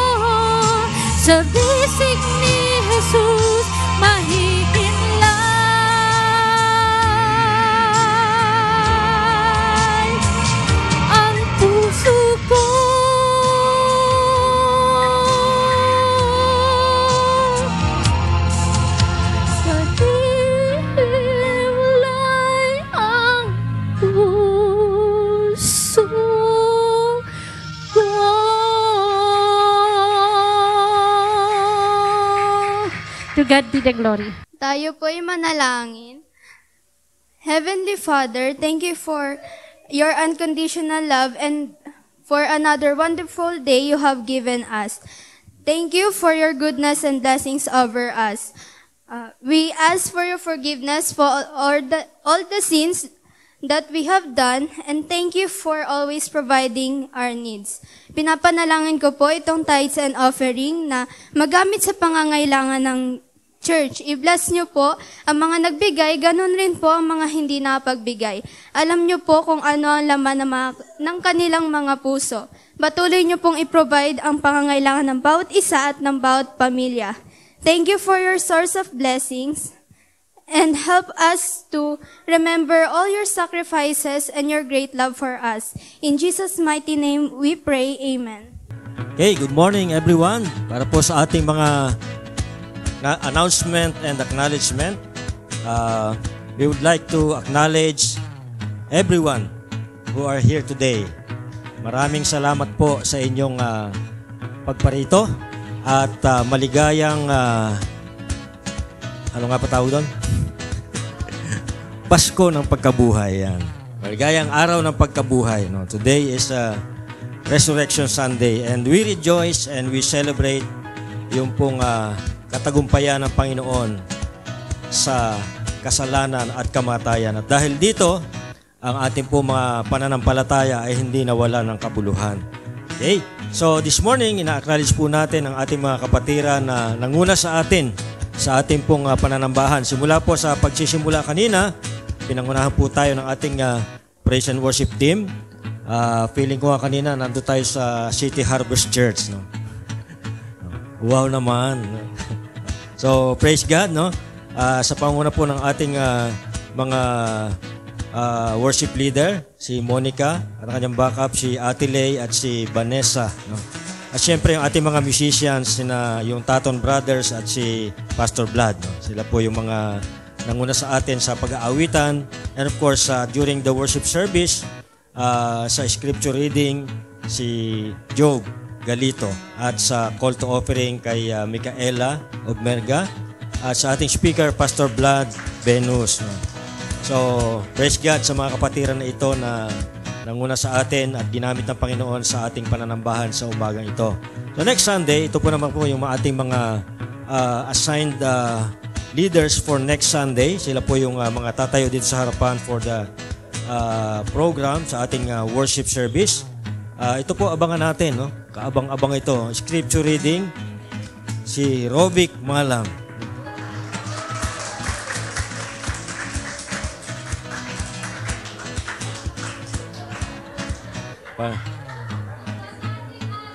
S7: Sa bisig ni Jesus mahihimlay ang puso ko.
S6: To God be the glory.
S4: Tayo po'y manalangin. Heavenly Father, thank you for your unconditional love and for another wonderful day you have given us. Thank you for your goodness and blessings over us. We ask for your forgiveness for all the sins that we have done, and thank you for always providing our needs. Pinapanalangin ko po itong tithes and offering na magamit sa pangangailangan ng church. I-bless niyo po ang mga nagbigay, ganun rin po ang mga hindi napagbigay. Alam niyo po kung ano ang laman ng kanilang mga puso. Patuloy niyo pong i-provide ang pangangailangan ng bawat isa at ng bawat pamilya. Thank you for your source of blessings. And help us to remember all your sacrifices and your great love for us. In Jesus' mighty name, we pray. Amen.
S1: Okay, good morning everyone. Para po sa ating mga announcement and acknowledgement, we would like to acknowledge everyone who are here today. Maraming salamat po sa inyong pagparito at maligayang ano nga pa tawag doon? Pasko ng pagkabuhay. Yan. Maligayang araw ng pagkabuhay. No? Today is Resurrection Sunday and we rejoice and we celebrate yung pong katagumpayan ng Panginoon sa kasalanan at kamatayan. At dahil dito, ang ating po mga pananampalataya ay hindi nawala ng kabuluhan. Okay? So this morning, ina-acknowledge po natin ang ating mga kapatiran na nanguna sa atin sa ating pong pananambahan. Simula po sa pagsisimula kanina, pinangunahan po tayo ng ating praise and worship team. Feeling ko nga kanina, nandun tayo sa City Harvest Church. No? Wow naman. So, praise God, no? Sa panguna po ng ating mga worship leader, si Monica, at ang kanyang backup, si Ate Lay at si Vanessa. No? At syempre, yung ating mga musicians, yung Taton Brothers at si Pastor Vlad. No? Sila po yung mga nanguna sa atin sa pag-aawitan. And of course, during the worship service, sa scripture reading, si Job Galito. At sa call to offering kay Micaela Obmerga. At sa ating speaker, Pastor Vlad Venus. No? So, praise God sa mga kapatiran na ito na nanguna sa atin at ginamit ng Panginoon sa ating pananambahan sa umagang ito. So next Sunday, ito po naman po yung ating mga assigned leaders for next Sunday. Sila po yung mga tatayo dito sa harapan for the program sa ating worship service. Ito po abangan natin, no? Kaabang-abang ito. Scripture reading, si Robic Malam.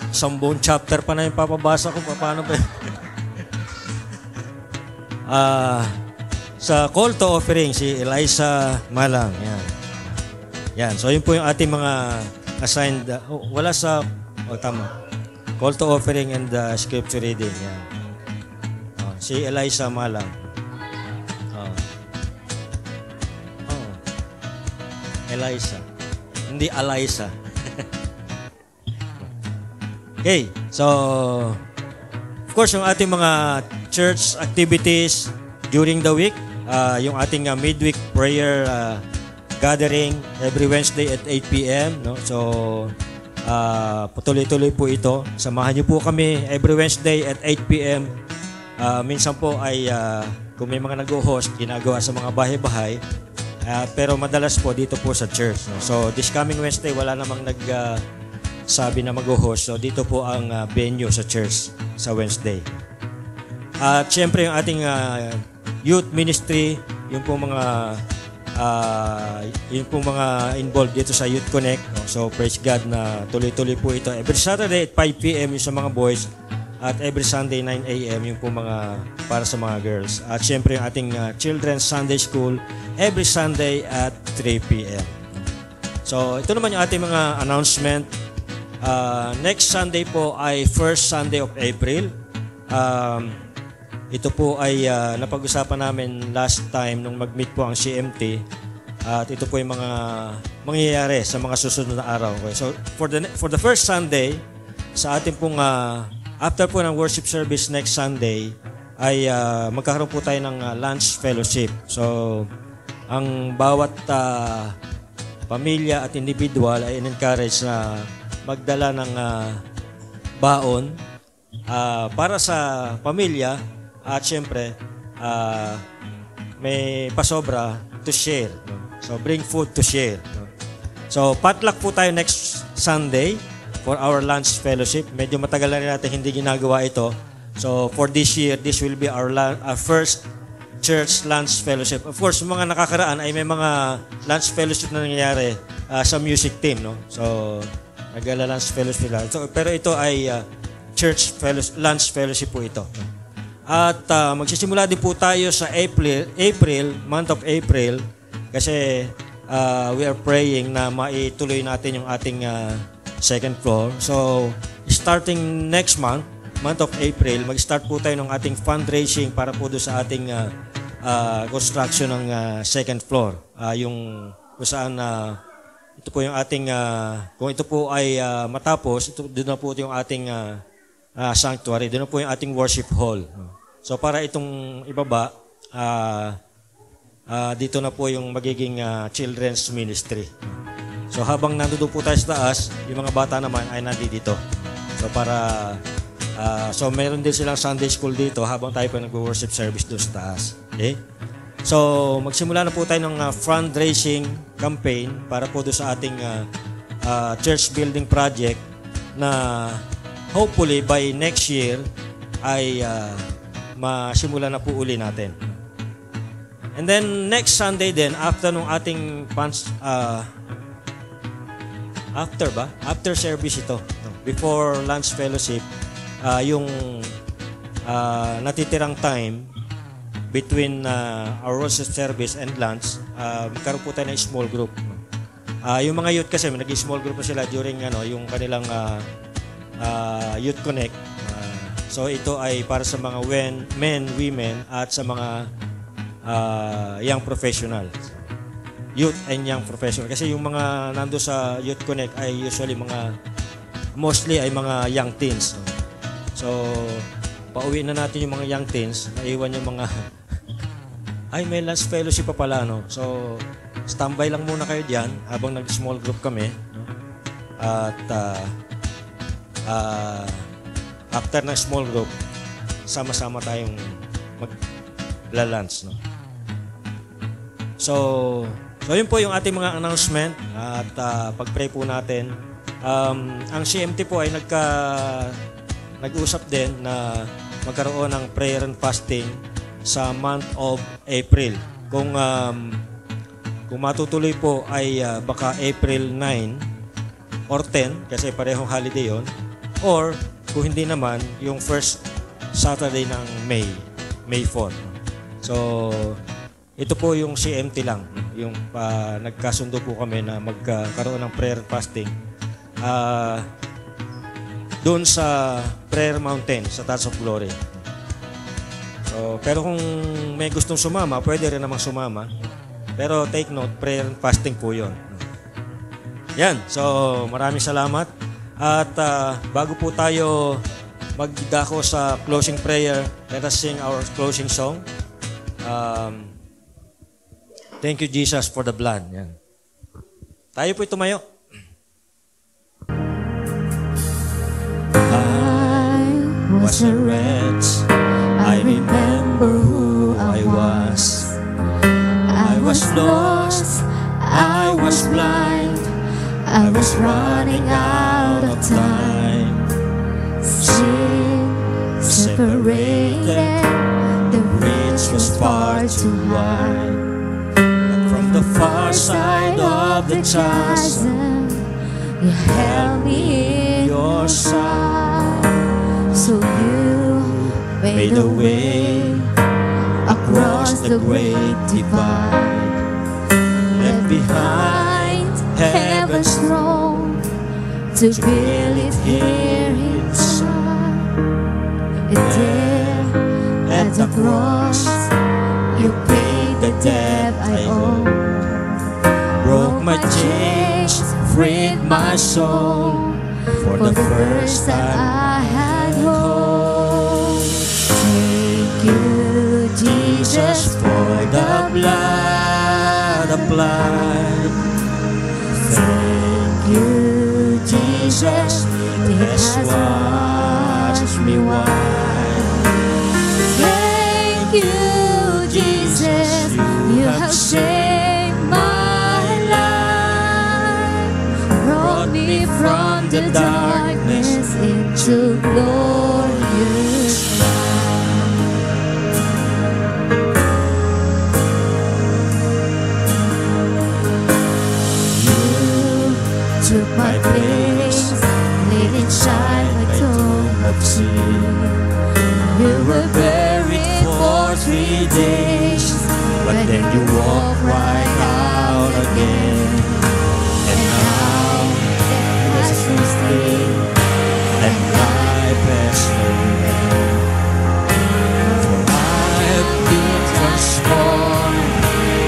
S1: Isang buong chapter pa na yung papabasa ko. Paano ba? Sa call to offering, si Eliza Malang. Yan. Yan. So, yun po yung ating mga assigned. Wala sa... tama. Call to offering and scripture reading. Yan. Si Eliza Malang. Eliza. Hindi Eliza. Okay, so of course yung ating mga church activities during the week, yung ating midweek prayer gathering every Wednesday at 8 p.m. No? So patuloy-tuloy po ito. Samahan niyo po kami every Wednesday at 8 p.m. Minsan po ay kung may mga nag-host, ginagawa sa mga bahay-bahay. Pero madalas po dito po sa church. No? So this coming Wednesday, wala namang sabi na mag-host. So dito po ang venue sa church sa Wednesday. At syempre yung ating youth ministry, yung po mga involved dito sa Youth Connect. No? So praise God na tuloy-tuloy po ito. Every Saturday at 5 p.m. yung sa mga boys at every Sunday 9 a.m. yung po mga para sa mga girls. At syempre yung ating Children's Sunday School every Sunday at 3 p.m. So ito naman yung ating mga announcement. Next Sunday po ay first Sunday of April. Ito po ay napag-usapan namin last time nung mag-meet po ang CMT. At ito po yung mga mangyayari sa mga susunod na araw. Okay? So for the first Sunday, sa ating pong after po ng worship service next Sunday, ay magkakaroon po tayo ng lunch fellowship. So ang bawat pamilya at individual ay in-encourage na magdala ng baon para sa pamilya at syempre
S8: may pasobra to share. No? So, bring food to share. No? So, potluck po tayo next Sunday for our lunch fellowship. Medyo matagal na rin natin hindi ginagawa ito. So, for this year, this will be our first church lunch fellowship. Of course, mga nakakaraan ay may mga lunch fellowship na nangyayari sa music team. No? So, nagla-lunch fellowship lang. So, pero ito ay church lunch fellowship po ito. At magsisimula din po tayo sa month of April, kasi we are praying na maituloy natin yung ating second floor. So, starting next month of April, mag-start po tayo ng ating fundraising para po doon sa ating construction ng second floor. Yung kung saan ito po yung ating, kung ito po ay matapos, doon na po yung ating sanctuary, doon na po yung ating worship hall. So para itong ibaba, dito na po yung magiging children's ministry. So habang nandoon po tayo sa taas, yung mga bata naman ay nandito. So para so meron din silang Sunday school dito habang tayo pa nag-worship service doon sa taas. Okay? So magsimula na po tayo ng fundraising campaign para po doon sa ating church building project na hopefully by next year ay masimula na po uli natin. And then next Sunday din, after nung ating after service ito, before lunch fellowship, yung natitirang time between our worship service and lunch, magkaroon po tayo ng small group. Yung mga youth kasi, nag-small group na sila during yung kanilang Youth Connect. So ito ay para sa mga men, women, at sa mga young professional. Youth and young professional. Kasi yung mga nando sa Youth Connect ay usually mostly ay mga young teens. So, pauwi na natin yung mga young teens, naiwan yung mga ay may lunch fellowship pa pala, no? So, standby lang muna kayo diyan habang nag-small group kami, no? At after ng small group, sama-sama tayong magla-lunch, no? So yun po yung ating mga announcement at pag-pray po natin. Ang CMT po ay nag-usap din na magkaroon ng prayer and fasting sa month of April. Kung matutuloy po ay baka April 9 or 10 kasi parehong holiday yon, or kung hindi naman yung first Saturday ng May 4. So ito po yung CMT lang, yung nagkasundo po kami na magkaroon ng prayer and fasting doon sa Prayer Mountain sa Touch of Glory. So, pero kung may gustong sumama, pwede rin namang sumama. Pero take note, prayer and fasting po yun. Yan, so maraming salamat. At bago po tayo magdako sa closing prayer, let us sing our closing song. Thank you, Jesus, for the blood. Yan. Tayo po'y tumayo.
S1: I was a wretch. I remember who I was. I was lost. I was blind. I was running out of time. Sin separated. The reach was far too wide. But from the far side of the chasm, you held me in your side. So you made a way across the great divide. Left behind heaven's throne to build it here inside. And there at the cross you paid the debt I owe. Broke my chains, freed my soul. For the first time I had hope. Thank you, Jesus, for the blood applied. Thank you, Jesus, it has washed me white. Thank
S7: you, Jesus. You have saved my life. Brought me from the darkness into glorious light. You took my place, laid inside my tomb of sin. You were buried for 3 days, but then you walked right out again. And now death has no sting, and life has no end. For I have been transformed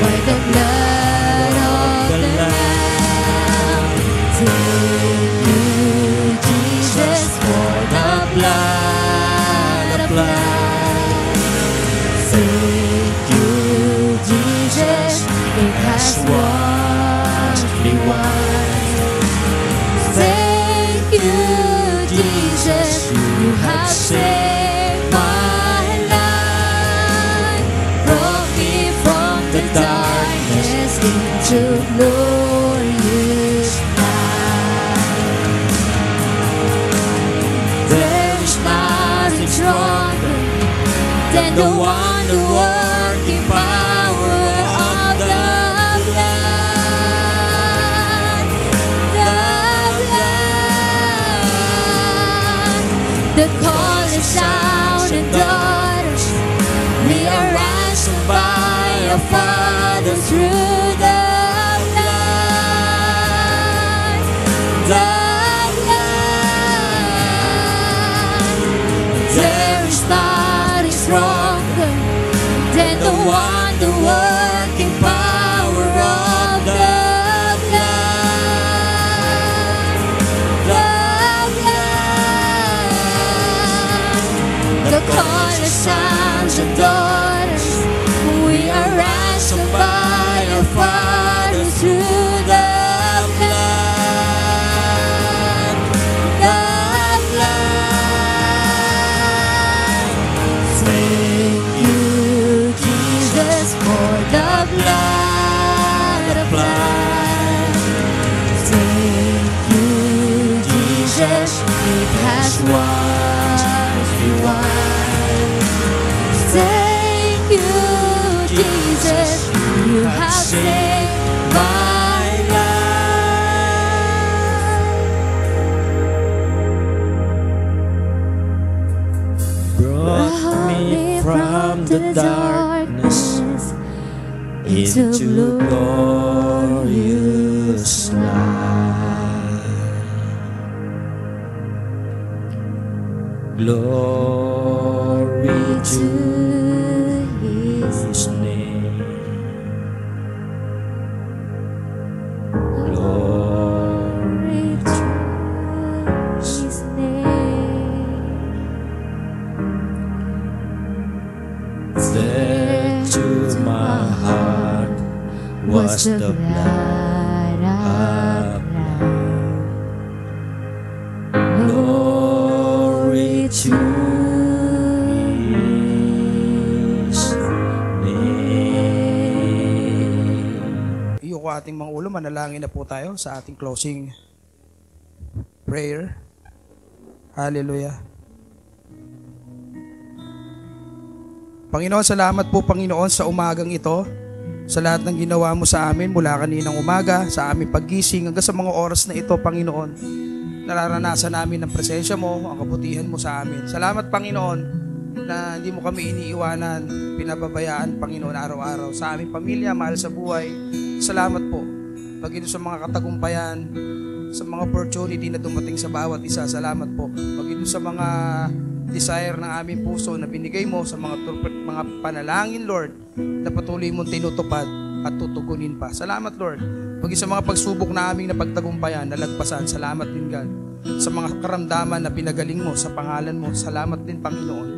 S7: by the blood of the Lamb. Thank you, Jesus, for the blood applied. Thank you, Jesus, it has washed me white. Thank you, Jesus, you have saved my life. Brought me from the darkness into glorious light. There is nothing stronger than the wonder-working power of the blood. The blood. The call is sounding, daughters. We are ransomed by our Father through the blood. The blood. There is nothing stronger than the wonder-working power of the blood. The blood. The call of sons and daughters. We are ransomed by our Father through the blood. The blood. Thank you, Jesus, for the blood applied. Thank you, Jesus, it has washed me white. Thank you, Jesus, you have saved my life.
S8: Brought me from the darkness into glorious light. Glory to His name. Glory to
S7: His name.
S8: there to my heart was the blood applied. Glory to His name.
S3: Iyo ko ating mga ulo, manalangin na po tayo sa ating closing prayer. Hallelujah. Panginoon, salamat po Panginoon sa umagang ito, sa lahat ng ginawa mo sa amin mula kaninang umaga, sa aming paggising hanggang sa mga oras na ito, Panginoon. Nararanasan namin ang presensya mo, ang kabutihan mo sa amin. Salamat Panginoon na hindi mo kami iniiwanan, pinababayaan Panginoon araw-araw sa aming pamilya, mahal sa buhay. Salamat po. Pagino sa mga katagumpayan, sa mga opportunity na dumating sa bawat isa, salamat po. Pagino sa mga desire ng aming puso na binigay mo sa mga panalangin, Lord, na patuloy mong tinutupad at tutugunin pa. Salamat, Lord. Pagin sa mga pagsubok na aming napagtagumpayan, nalagpasan, salamat din, God. Sa mga karamdaman na pinagaling mo sa pangalan mo, salamat din, Panginoon.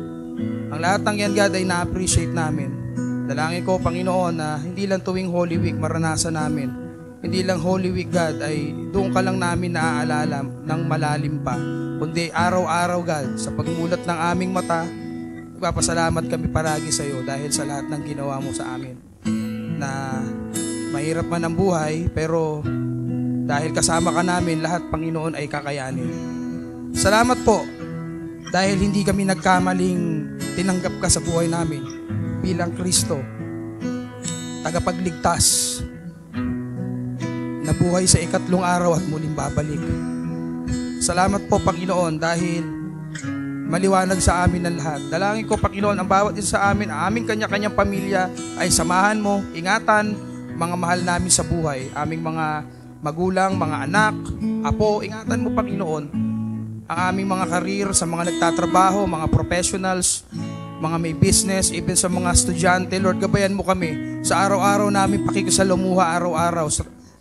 S3: Ang lahat ng yan, God, ay na-appreciate namin. Dalangin ko, Panginoon, na hindi lang tuwing Holy Week maranasan namin. Hindi lang Holy Week, God, ay doon ka lang namin naaalala ng malalim pa. Kundi araw-araw, God, sa pagmulat ng aming mata, Nagpapasalamat kami palagi sa iyo dahil sa lahat ng ginawa mo sa amin. Na mahirap man ang buhay, pero dahil kasama ka namin, lahat, Panginoon, ay kakayanin. Salamat po dahil hindi kami nagkamaling tinanggap ka sa buhay namin bilang Kristo, tagapagligtas, na buhay sa ikatlong araw at muling babalik. Salamat po, Panginoon, dahil maliwanag sa amin ang lahat. Dalangin ko, Panginoon, ang bawat isa sa amin, ang aming kanya-kanyang pamilya ay samahan mo, ingatan, mga mahal namin sa buhay, aming mga magulang, mga anak, apo, ingatan mo, Panginoon, ang aming mga karir sa mga nagtatrabaho, mga professionals, mga may business, even sa mga estudyante. Lord, gabayan mo kami sa araw-araw namin pakikisalamuha araw-araw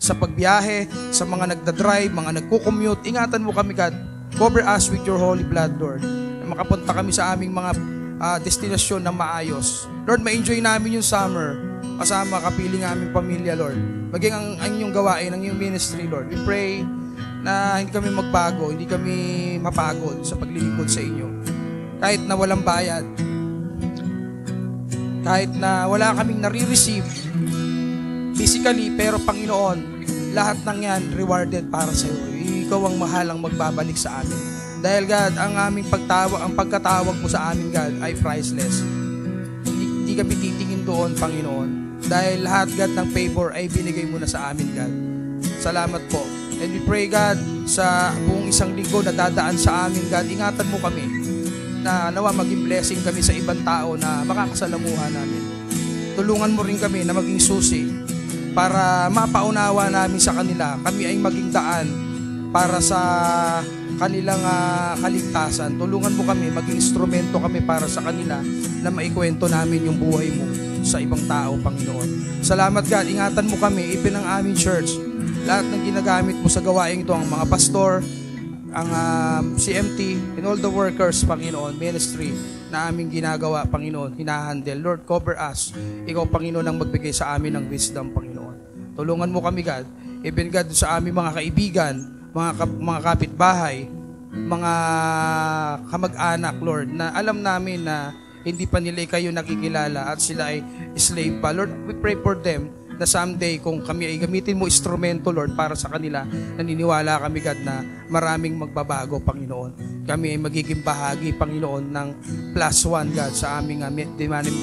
S3: sa pagbiyahe, sa mga nagdadrive, mga nagkukommute. Ingatan mo kami, God. Cover us with your holy blood, Lord. Na makapunta kami sa aming mga destinasyon na maayos. Lord, ma-enjoy namin yung summer kasama kapiling aming pamilya, Lord. Maging ang inyong gawain, ang inyong ministry, Lord. We pray na hindi kami magbago, hindi kami mapagod sa paglilingkod sa inyo. Kahit na walang bayad, kahit na wala kaming nare-receive physically, pero Panginoon, lahat ng yan rewarded para sa iyo. Ikaw ang mahalang magbabalik sa amin. Dahil God, ang aming pagkatawag mo sa amin, God, ay priceless. Hindi kami titingin doon, Panginoon. Dahil lahat, God, ng favor ay binigay mo na sa amin, God. Salamat po. And we pray, God, sa buong isang linggo na dadaan sa amin, God, ingatan mo kami na nawa maging blessing kami sa ibang tao na makakasalamuha namin. Tulungan mo rin kami na maging susi para mapaunawa namin sa kanila. Kami ay maging daan para sa kanilang kaligtasan. Tulungan mo kami, maging instrumento kami para sa kanila na maikwento namin yung buhay mo sa ibang tao, Panginoon. Salamat, God. Ingatan mo kami, even ang aming church. Lahat ng ginagamit mo sa gawain ito, ang mga pastor, ang CMT, and all the workers, Panginoon, ministry na aming ginagawa, Panginoon, hinahandle. Lord, cover us. Ikaw, Panginoon, ang magbigay sa amin ng wisdom, Panginoon. Tulungan mo kami, God. Even, God, sa aming mga kaibigan, mga kapitbahay, mga kamag-anak, Lord, na alam namin na hindi pa nila kayo nakikilala at sila ay slave pa. Lord, we pray for them na someday kung kami ay gamitin mo instrumento, Lord, para sa kanila, naniniwala kami, God, na maraming magbabago, Panginoon. Kami ay magiging bahagi, Panginoon, ng +1, God, sa aming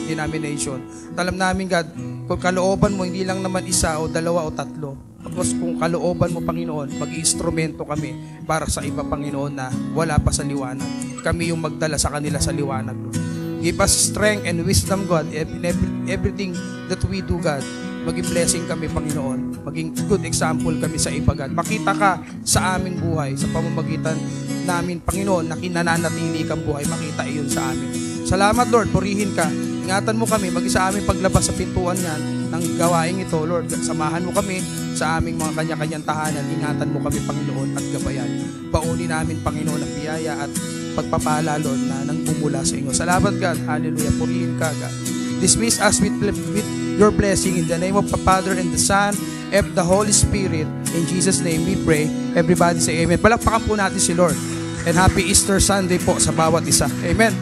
S3: denomination. Alam namin, God, kung kalooban mo, hindi lang naman isa o dalawa o tatlo. Tapos kung kalooban mo, Panginoon, mag-instrumento kami para sa iba, Panginoon, na wala pa sa liwanag. Kami yung magdala sa kanila sa liwanag, Lord. Give us strength and wisdom, God, in everything that we do, God. Maging blessing kami, Panginoon. Maging good example kami sa iba, God. Makita ka sa aming buhay, sa pamamagitan namin, Panginoon, na kinananatili kang buhay. Makita iyon sa amin. Salamat, Lord. Purihin ka. Ingatan mo kami, maging sa aming paglabas sa pintuan yan ng gawaing ito, Lord. Samahan mo kami sa aming mga kanya-kanyang tahanan. Ingatan mo kami, Panginoon, at gabayan. Bauli namin, Panginoon, ang biyaya at pagpapala, Lord, na nang bumula sa inyo. Salamat, God. Hallelujah. Purihin ka, God. Dismiss us with your blessing in the name of the Father and the Son and the Holy Spirit. In Jesus' name we pray. Everybody say amen. Palakpakan po natin si Lord. And happy Easter Sunday po sa bawat isa. Amen.